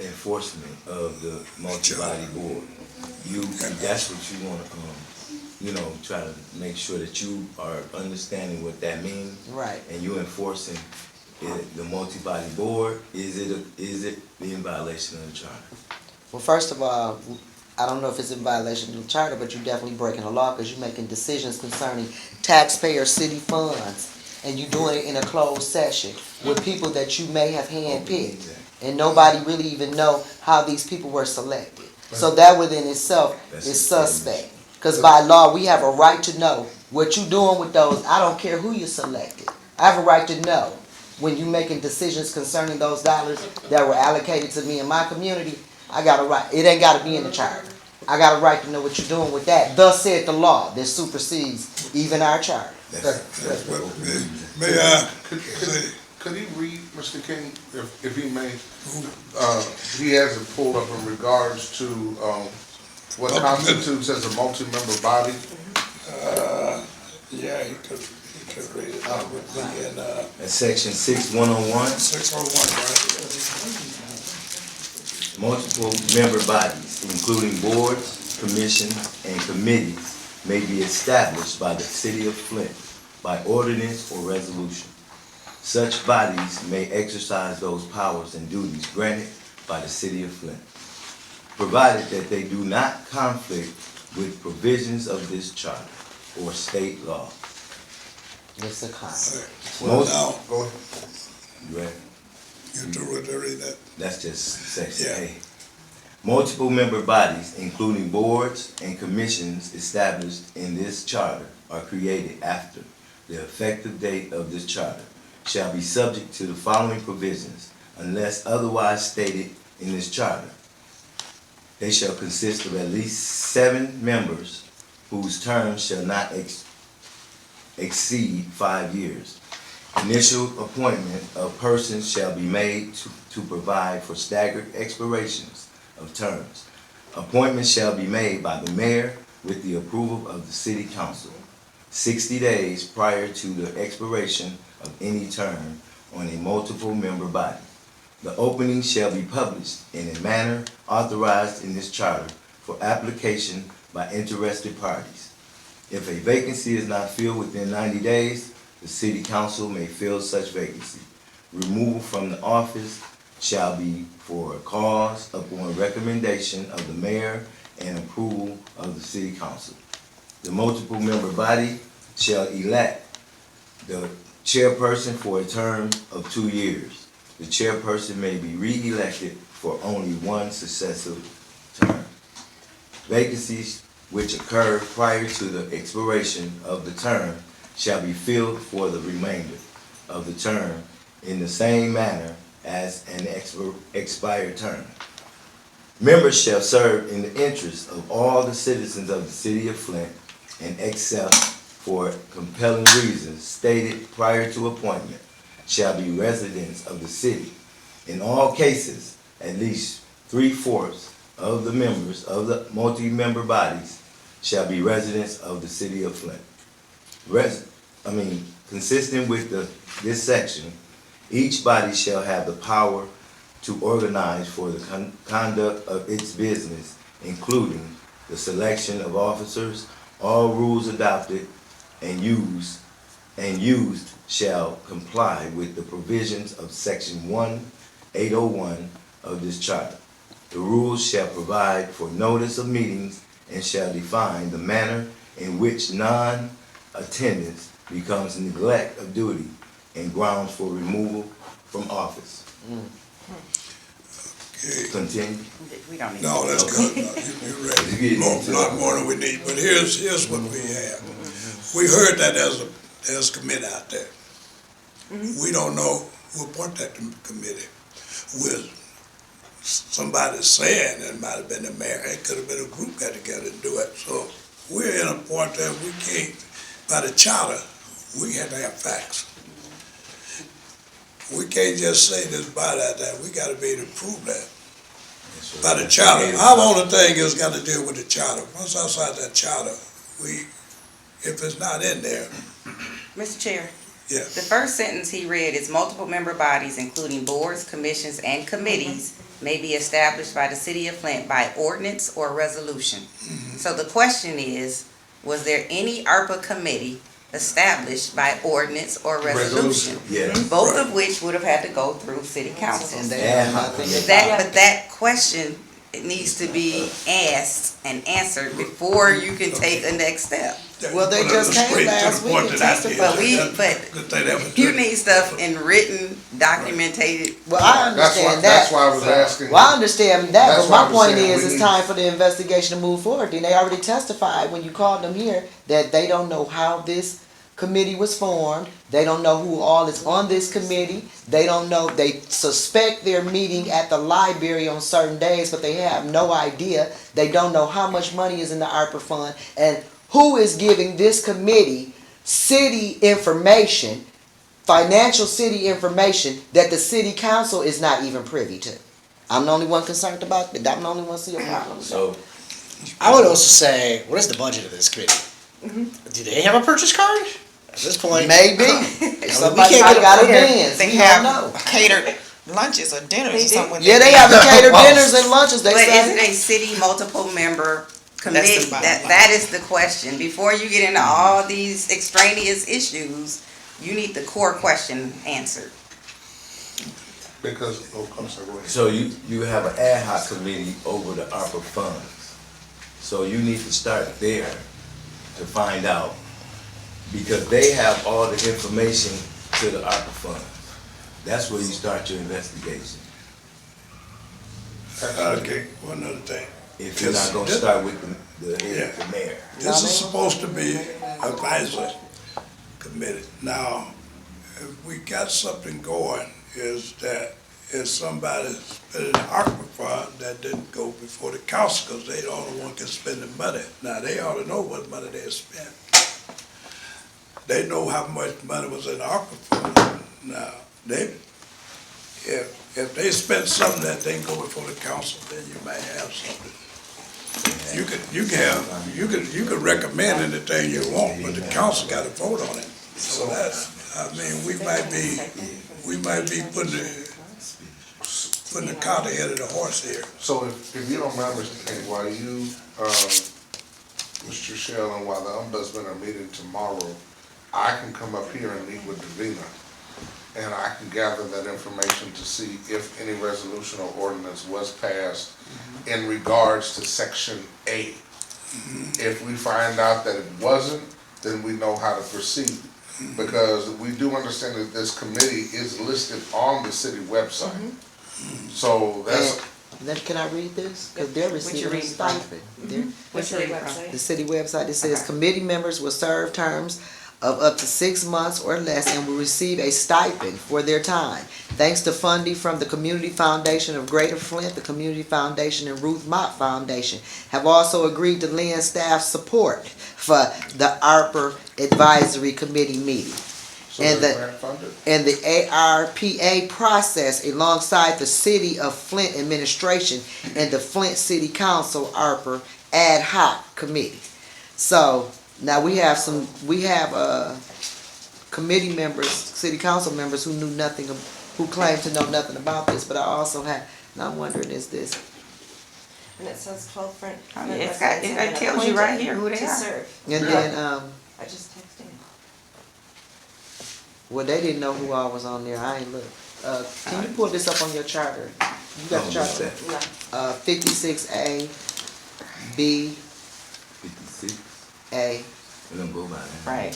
enforcement of the multi-body board. That's what you wanna, try to make sure that you are understanding what that means. right. And you enforcing the multi-body board, is it in violation of the charter? Well, first of all, I don't know if it's in violation of the charter, but you're definitely breaking the law because you're making decisions concerning taxpayer city funds. And you're doing it in a closed session with people that you may have handpicked. And nobody really even know how these people were selected. So that within itself is suspect. Because by law, we have a right to know what you're doing with those. I don't care who you selected. I have a right to know when you're making decisions concerning those dollars that were allocated to me in my community. I got a right. It ain't got to be in the charter. I got a right to know what you're doing with that. Thus said the law that supersedes even our charter. That's what, may I say? Could he read, Mr. King, if he may? He has it pulled up in regards to, what constitutes as a multi-member body. Yeah, he could read it. That would be in, That's section 6101. 601, right? Multiple member bodies, including boards, commissions, and committees, may be established by the city of Flint by ordinance or resolution. Such bodies may exercise those powers and duties granted by the city of Flint, provided that they do not conflict with provisions of this charter or state law. It's a conflict. Well, Most- now, Go ahead. You ready? you through with read that? That's just section Yeah. A. Multiple member bodies, including boards and commissions established in this charter, are created after the effective date of this charter, shall be subject to the following provisions unless otherwise stated in this charter. They shall consist of at least 7 members whose terms shall not exceed 5 years. Initial appointment of persons shall be made to provide for staggered expirations of terms. Appointments shall be made by the mayor with the approval of the city council 60 days prior to the expiration of any term on a multiple member body. The opening shall be published in a manner authorized in this charter for application by interested parties. If a vacancy is not filled within 90 days, the city council may fill such vacancy. Removal from the office shall be for a cause upon recommendation of the mayor and approval of the city council. The multiple member body shall elect the chairperson for a term of 2 years. The chairperson may be re-elected for only one successive term. Vacancies which occur prior to the expiration of the term shall be filled for the remainder of the term in the same manner as an expired term. Members shall serve in the interest of all the citizens of the city of Flint and except for compelling reasons stated prior to appointment shall be residents of the city. In all cases, at least 3/4 of the members of the multi-member bodies shall be residents of the city of Flint. Consistent with this section, each body shall have the power to organize for the conduct of its business, including the selection of officers. All rules adopted and used shall comply with the provisions of section 1801 of this charter. The rules shall provide for notice of meetings and shall define the manner in which non-attendance becomes neglect of duty and grounds for removal from office. Okay. Continue. We don't need. No, that's good. No, you're ready. A lot more than we need, but here's what we have. We heard that there's a committee out there. We don't know who appointed that committee. With somebody saying it might have been the mayor, it could have been a group got together and do it. So we're in a point that we can't, by the charter, we have to have facts. We can't just say this by that, we gotta be able to prove that. By the charter, our only thing is got to deal with the charter. Once outside that charter, if it's not in there, Mr. Chair, yeah. the first sentence he read is multiple member bodies, including boards, commissions, and committees, may be established by the city of Flint by ordinance or resolution. So the question is, was there any ARPA committee established by ordinance or resolution? Yes. Both of which would have had to go through city council. And they Yeah. have nothing to But that question, it needs to be asked and answered before you can take the next step. Well, they just came last week and testified. You need stuff in written, documented. Well, I understand that. That's why I was asking. Well, I understand that, That's but why my I was point saying is, we it's need- time for the investigation to move forward. Then they already testified when you called them here that they don't know how this committee was formed. They don't know who all is on this committee. They don't know, they suspect they're meeting at the library on certain days, but they have no idea. They don't know how much money is in the ARPA fund and who is giving this committee city information, financial city information that the city council is not even privy to. I'm the only one concerned about that. I'm the only one see a problem. So, I would also say, what is the budget of this committee? Do they have a purchase card? At this point, Maybe. we Somebody can't might get got a clear. Benz. They We don't know. have catered lunches or dinners or something. Yeah, they have the catered dinners and lunches. They But is say. it a city multiple member committee? the bottom line. That is the question. Before you get into all these extraneous issues, you need the core question answered. Because, I'm sorry, go ahead. so you have an ad hoc committee over the ARPA funds. So you need to start there to find out, because they have all the information to the ARPA funds. That's where you start your investigation. Okay, one other thing. If you're not gonna start with the mayor. This is supposed to be advisory committee. Now, if we got something going, is that if somebody spending an ARPA fund that didn't go before the council, because they the only one can spend the money. Now, they ought to know what money they spent. They know how much money was in the ARPA fund. Now, if they spend something that didn't go before the council, then you might have something. You can recommend anything you want, but the council got to vote on it. So that's, I mean, we might be putting the cart ahead of the horse here. So if you don't mind, Mr. King, while you, Mr. Shell, and while the ombudsman are meeting tomorrow, I can come up here and meet with Davina, and I can gather that information to see if any resolution or ordinance was passed in regards to Section A. If we find out that it wasn't, then we know how to proceed. Because we do understand that this committee is listed on the city website. So that's, Can I read this? Because they're receiving a reading from? stipend. They're- What's the website? The city website, it says committee members will serve terms of up to 6 months or less and will receive a stipend for their time. Thanks to funding from the Community Foundation of Greater Flint, the Community Foundation and Ruth Mott Foundation have also agreed to lend staff support for the ARPA Advisory Committee meeting. so And they're the- grant funded? And the ARPA process alongside the City of Flint administration and the Flint City Council ARPA ad hoc committee. So now we have committee members, city council members who knew nothing, who claim to know nothing about this, but I also have, and I'm wondering, is this, And it says 12 Flint. It tells you right here who they To are. serve. and then, I just texted him. well, they didn't know who all was on there, I ain't looked. Can you pull this up on your charter? You got the What's charter? that? 56A, B, 56? A. We don't go by that. Right.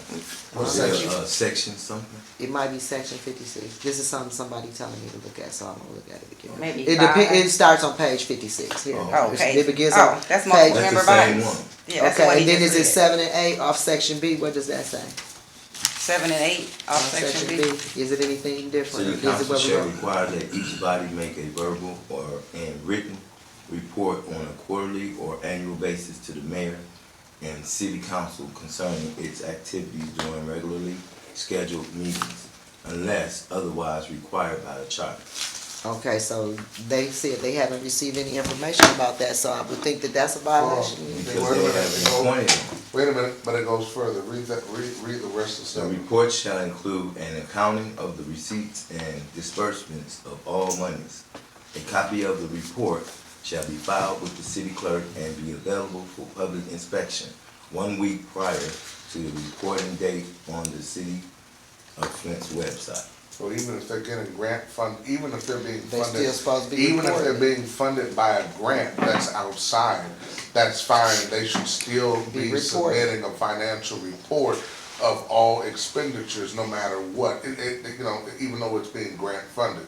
What Is there section? a section something? It might be section 56. This is something somebody telling me to look at, so I'm gonna look at it again. Maybe It five. It starts on page 56 here. Oh, okay. It begins Oh, on that's page. multiple That's member the same bodies. one. Yeah, that's the one Okay, he and then just is it read. 7 and 8 off section B? What does that say? 7 and 8 off section B. Is it anything different? City Is it council what we shall got? require that each body make a verbal and written report on a quarterly or annual basis to the mayor and city council concerning its activities during regularly scheduled meetings, unless otherwise required by the charter. Okay, so they said they haven't received any information about that, so I would think that that's a violation. Because they haven't appointed them. Wait a minute, but it goes further. Read the rest of the The statement. report shall include an accounting of the receipts and disbursements of all monies. A copy of the report shall be filed with the city clerk and be available for public inspection 1 week prior to the reporting date on the City of Flint's website. So even if they're getting grant fund, even if they're being They funded, still supposed to be even if they're reporting. being funded by a grant that's outside, that's fine. They should still Be be reporting. submitting a financial report of all expenditures, no matter what. You know, even though it's being grant funded.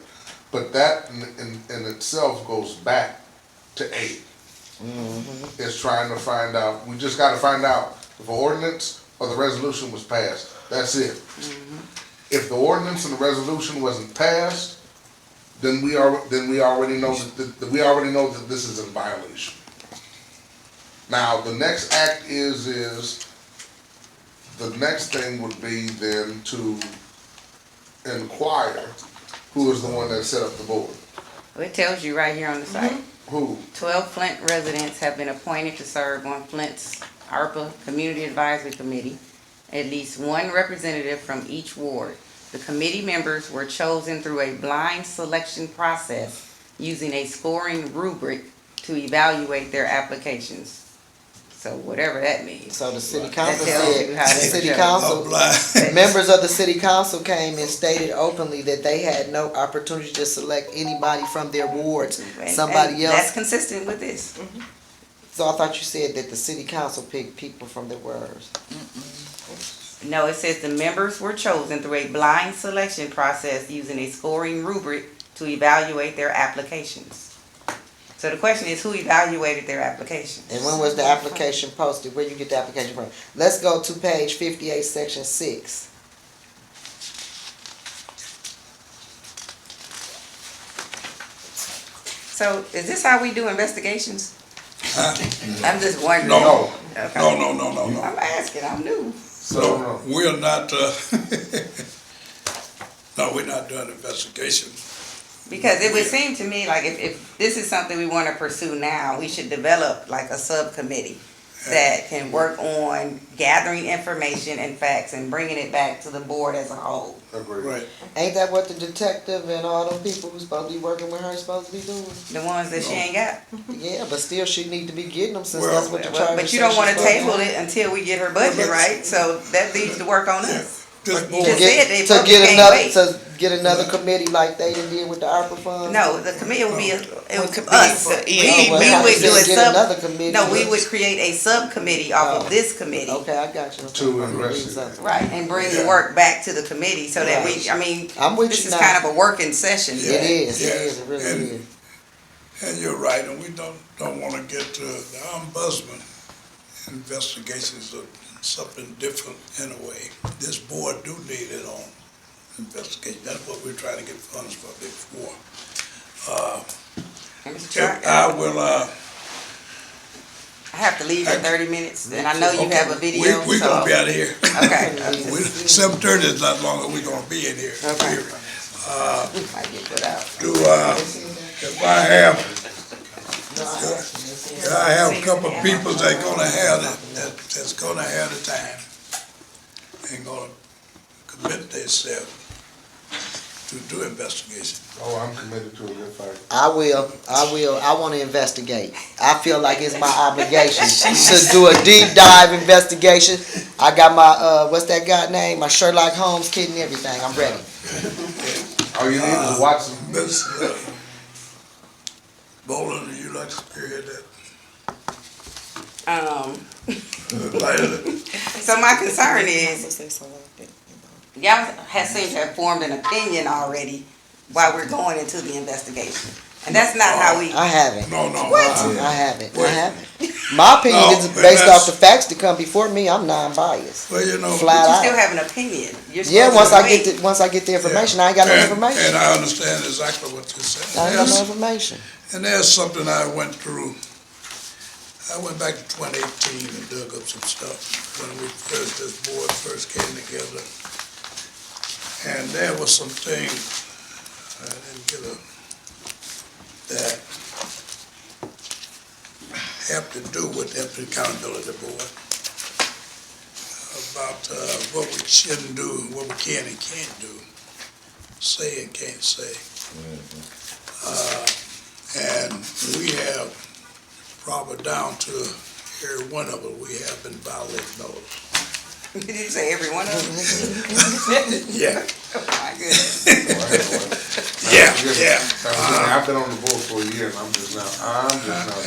But that in itself goes back to 8. It's trying to find out, we just gotta find out if an ordinance or the resolution was passed. That's it. If the ordinance and the resolution wasn't passed, then we already know that this is in violation. Now, the next act is the next thing would be then to inquire who is the one that set up the board. Well, it tells you right here on the site. Who? 12 Flint residents have been appointed to serve on Flint's ARPA Community Advisory Committee, at least one representative from each ward. The committee members were chosen through a blind selection process using a scoring rubric to evaluate their applications. So whatever that means. So the city council That tells you said, how the they city chose. council, Blind. members of the city council came and stated openly that they had no opportunity to select anybody from their wards, And somebody That's else. consistent with this. So I thought you said that the city council picked people from their wards. No, it says the members were chosen through a blind selection process using a scoring rubric to evaluate their applications. So the question is, who evaluated their applications? And when was the application posted? Where you get the application from? Let's go to page 58, section 6. So is this how we do investigations? I'm just wondering. No, Okay. no. I'm asking, I'm new. So we're not, no, we're not doing investigation. Because it would seem to me like if this is something we want to pursue now, we should develop like a subcommittee that can work on gathering information and facts and bringing it back to the board as a whole. Agreed. Right. Ain't that what the detective and all them people who's supposed to be working with her is supposed to be doing? The ones that she ain't got. Yeah, but still she need to be getting them since Well, that's what the charter But you says don't she's want to supposed table do. it until we get her budget right, so that leaves the work on us. This You board, just said they To probably get can't another, wait. to get another committee like they done did with the ARPA funds? No, the committee would be, it would could be us. the We EAP. Oh, well, we I would said do a get another sub, committee. no, we would create a subcommittee off Oh. of this committee. Okay, I got you. To I'm reading investigate. something. Right, and bring the work back to the committee so that we, I mean, I'm with this you is now. kind of a working session. It is, Yeah, it really and- is. and you're right, and we don't wanna get to the ombudsman investigations of something different in a way. This board do need it on investigation, that's what we're trying to get funds for before. I will, I have to leave in 30 minutes, and I know you have a video, We're so. gonna be out of here. Okay. 7:30 is not long, we're gonna be in here. Okay. Period. Might get put out. If I have a couple of people that's gonna have that's gonna have the time and gonna commit themselves to do investigation. Oh, I'm committed to a good fight. I wanna investigate. I feel like it's my obligation to do a deep dive investigation. I got my, what's that guy name? My Sherlock Holmes kit and everything, I'm ready. All you need is Watson. Ms. Boland, would you like to spearhead that? So my concern is, y'all seem to have formed an opinion already while we're going into the investigation. And that's not how we, I haven't. No, no. I haven't. I Wait. haven't. My opinion No, is but based off that's- the facts that come before me. I'm non-biased. Well, you know. Flat you out. still have an opinion. You're Yeah, supposed to wait. once I get the information, I ain't got no And information. I understand exactly what you're saying. I ain't got no Yes. information. And there's something I went through. I went back to 2018 and dug up some stuff when this board first came together. And there was some things, I didn't get that have to do with the accountability board. About what we shouldn't do, what we can and can't do, say and can't say. And we have probably down to every one of them, we have been violating those. Did you say every one of them? Yeah, Oh my goodness. yeah. I've been on the board for a year and I'm just now.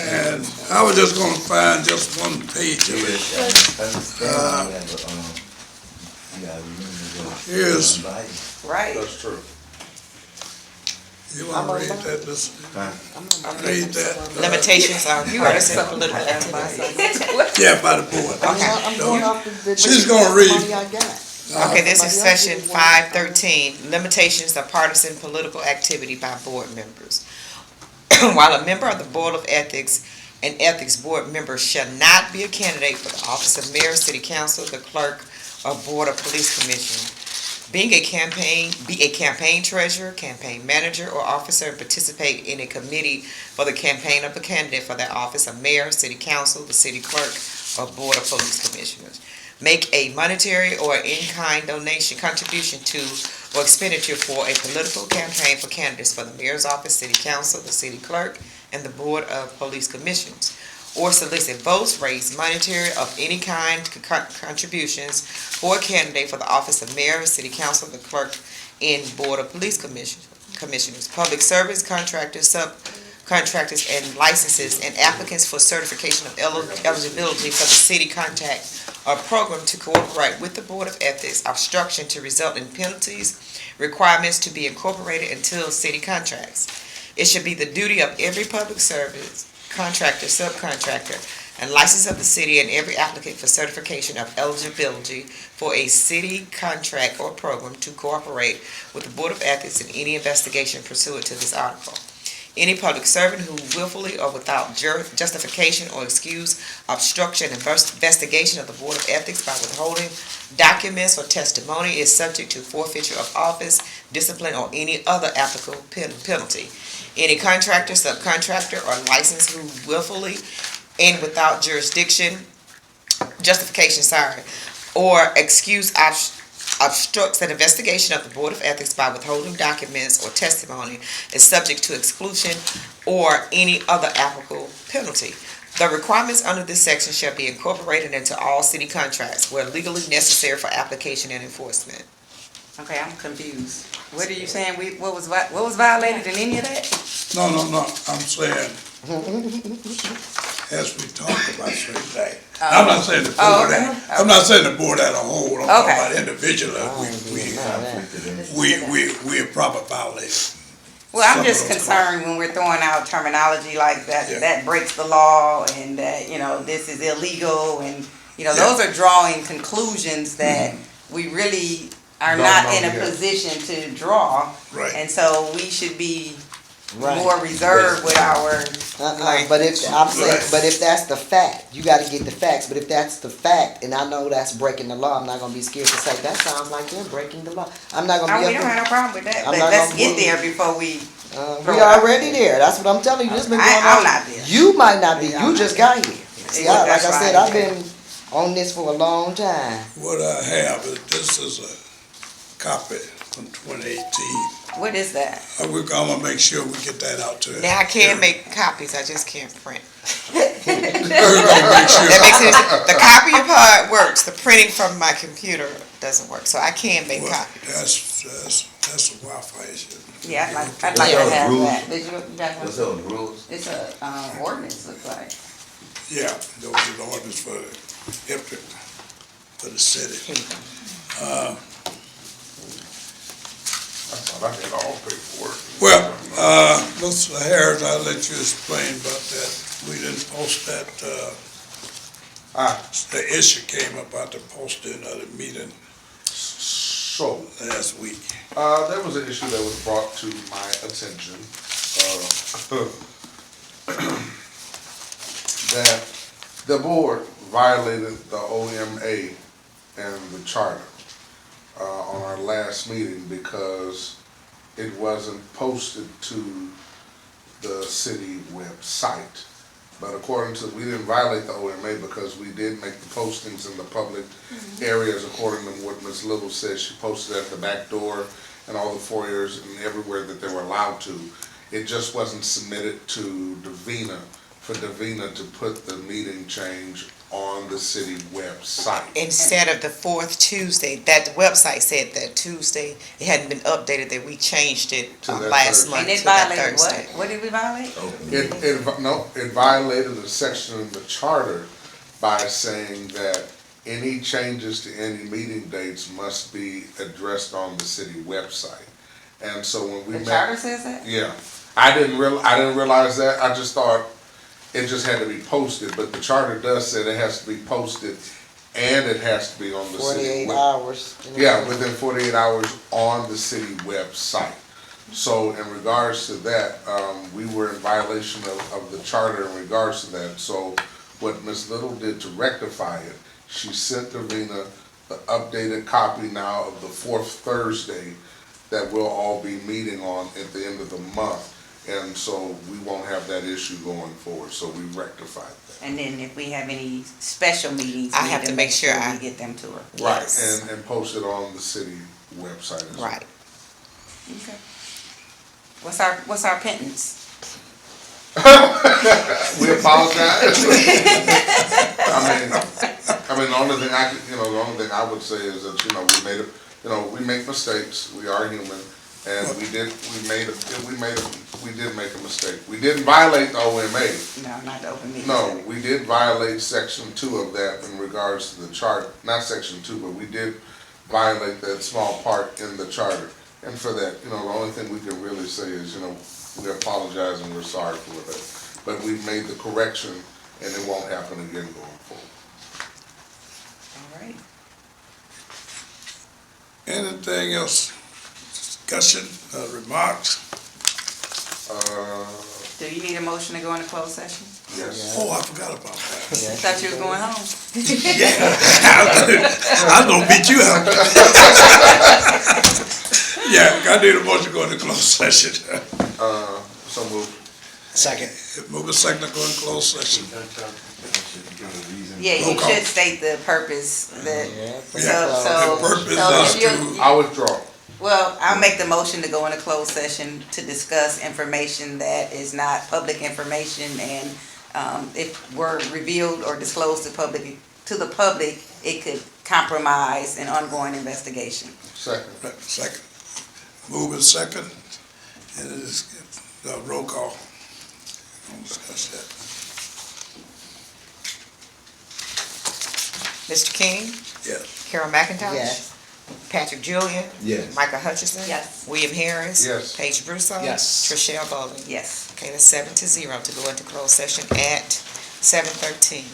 And I was just gonna find just one page of it. Here's, Right. That's true. you wanna read that, this, read that? Limitations are partisan political activity. Yeah, by the board. I'm going off the She's gonna read. money I got. Okay, this is Somebody else section did one. 513, limitations of partisan political activity by board members. While a member of the Board of Ethics and Ethics Board member shall not be a candidate for the office of mayor, city council, the clerk, or board of police commission. Be a campaign treasurer, campaign manager, or officer, and participate in a committee for the campaign of a candidate for that office of mayor, city council, the city clerk, or board of police commissioners. Make a monetary or in-kind donation, contribution to, or expenditure for a political campaign for candidates for the mayor's office, city council, the city clerk, and the board of police commissioners. Or solicit votes, raise monetary of any kind contributions for a candidate for the office of mayor, city council, the clerk, and board of police commissioners. Public service contractors, subcontractors, and licenses, and applicants for certification of eligibility for the city contract or program to cooperate with the Board of Ethics, obstruction to result in penalties, requirements to be incorporated until city contracts. It should be the duty of every public service, contractor, subcontractor, and license of the city and every applicant for certification of eligibility for a city contract or program to cooperate with the Board of Ethics in any investigation pursuant to this article. Any public servant who willfully or without justification or excuse obstruction and investigation of the Board of Ethics by withholding documents or testimony is subject to forfeiture of office, discipline, or any other applicable penalty. Any contractor, subcontractor, or license who willfully and without justification, or excuse obstructs an investigation of the Board of Ethics by withholding documents or testimony is subject to exclusion or any other applicable penalty. The requirements under this section shall be incorporated into all city contracts where legally necessary for application and enforcement. Okay, I'm confused. What are you saying? What was violated in any of that? No, I'm saying, as we talked about certain things. I'm not saying the board, I'm not saying the board as a whole, I'm talking about individually, we are proper violators. Well, I'm Some just of those concerned when we're throwing out terminology like that, that breaks the law and that, this is illegal and, those are drawing conclusions that we really are not in a position to draw. Right. And so we should be more reserved with our, But if that's the fact, you got to get the facts. But if that's the fact, and I know that's breaking the law, I'm not gonna be scared to say that sounds like they're breaking the law. I'm not gonna be. we don't have no problem with that, I'm but not let's gonna get be- there before we. We already there. That's what I'm telling you. This been going I'm on. not there. You might not be. I'm You not just there. got here. See, like I said, I've been on this for a long time. What I have is, this is a copy from 2018. What is that? I'm gonna make sure we get that out to. Now I can make copies, I just can't print. We're gonna make sure. That makes sense. The copy part works, the printing from my computer doesn't work, so I can make Well, copies. that's a Wi-Fi issue. Yeah, I'd like to have that. Did you got one? What's up, rules? It's a, ordinance, looks like. Yeah, those are the orders for the city. I had all paperwork. Well, Mr. Harris, I'll let you explain about that. We didn't post that, the issue came about the posting of the meeting So, last week. there was an issue that was brought to my attention, that the board violated the OMA and the charter, on our last meeting because it wasn't posted to the city website. But according to, we didn't violate the OMA because we did make the postings in the public areas according to what Ms. Little said. She posted at the back door and all the foyers and everywhere that they were allowed to. It just wasn't submitted to Davina, for Davina to put the meeting change on the city website. Instead of the fourth Tuesday, that website said that Tuesday, it hadn't been updated, that we changed it To that last Thursday. month And to it that violated Thursday. what? What did we violate? It violated a section in the charter by saying that any changes to any meeting dates must be addressed on the city website. And so when we met. The charter says that? Yeah, I didn't realize that, I just thought it just had to be posted, but the charter does say it has to be posted and it has to be on the city. 48 hours. Yeah, within 48 hours on the city website. So in regards to that, we were in violation of the charter in regards to that. So what Ms. Little did to rectify it, she sent Davina the updated copy now of the fourth Thursday that we'll all be meeting on at the end of the month. And so we won't have that issue going forward, so we rectified that. And then if we have any special meetings, I we have need to make sure we get them to her. Right, Yes. and post it on the city website as well. Right. Okay. What's our penance? We apologize. I mean, the only thing I would say is that, we make mistakes, we are human, and we did make a mistake. We didn't violate the OMA. No, not the open meeting. No, we did violate section 2 of that in regards to the chart, not section 2, but we did violate that small part in the charter. And for that, the only thing we can really say is, we apologize and we're sorry for that. But we've made the correction and it won't happen again going forward. All right. Anything else? Discussion, remarks? Do you need a motion to go into closed session? Yes. Oh, I forgot about that. I thought you was going home. I'm gonna beat you up. Yeah, I need a motion to go into closed session. So moved. Second. Move a second to go into closed session. Yeah, Roll you call. should state the purpose that, Yeah, so, the purpose so is if you, to, I withdraw. well, I'll make the motion to go into closed session to discuss information that is not public information, and if were revealed or disclosed to the public, it could compromise an ongoing investigation. Second. second. Move in second, and it is, roll call. We'll discuss that. Mr. King, Yes. Carol McIntosh. Yes. Patrick Julian. Yes. Michael Hutchison. Yes. William Harris. Yes. Paige Broussard. Yes. Trishelle Bowling. Yes. Okay, that's 7-0 to go into closed session at 7:13.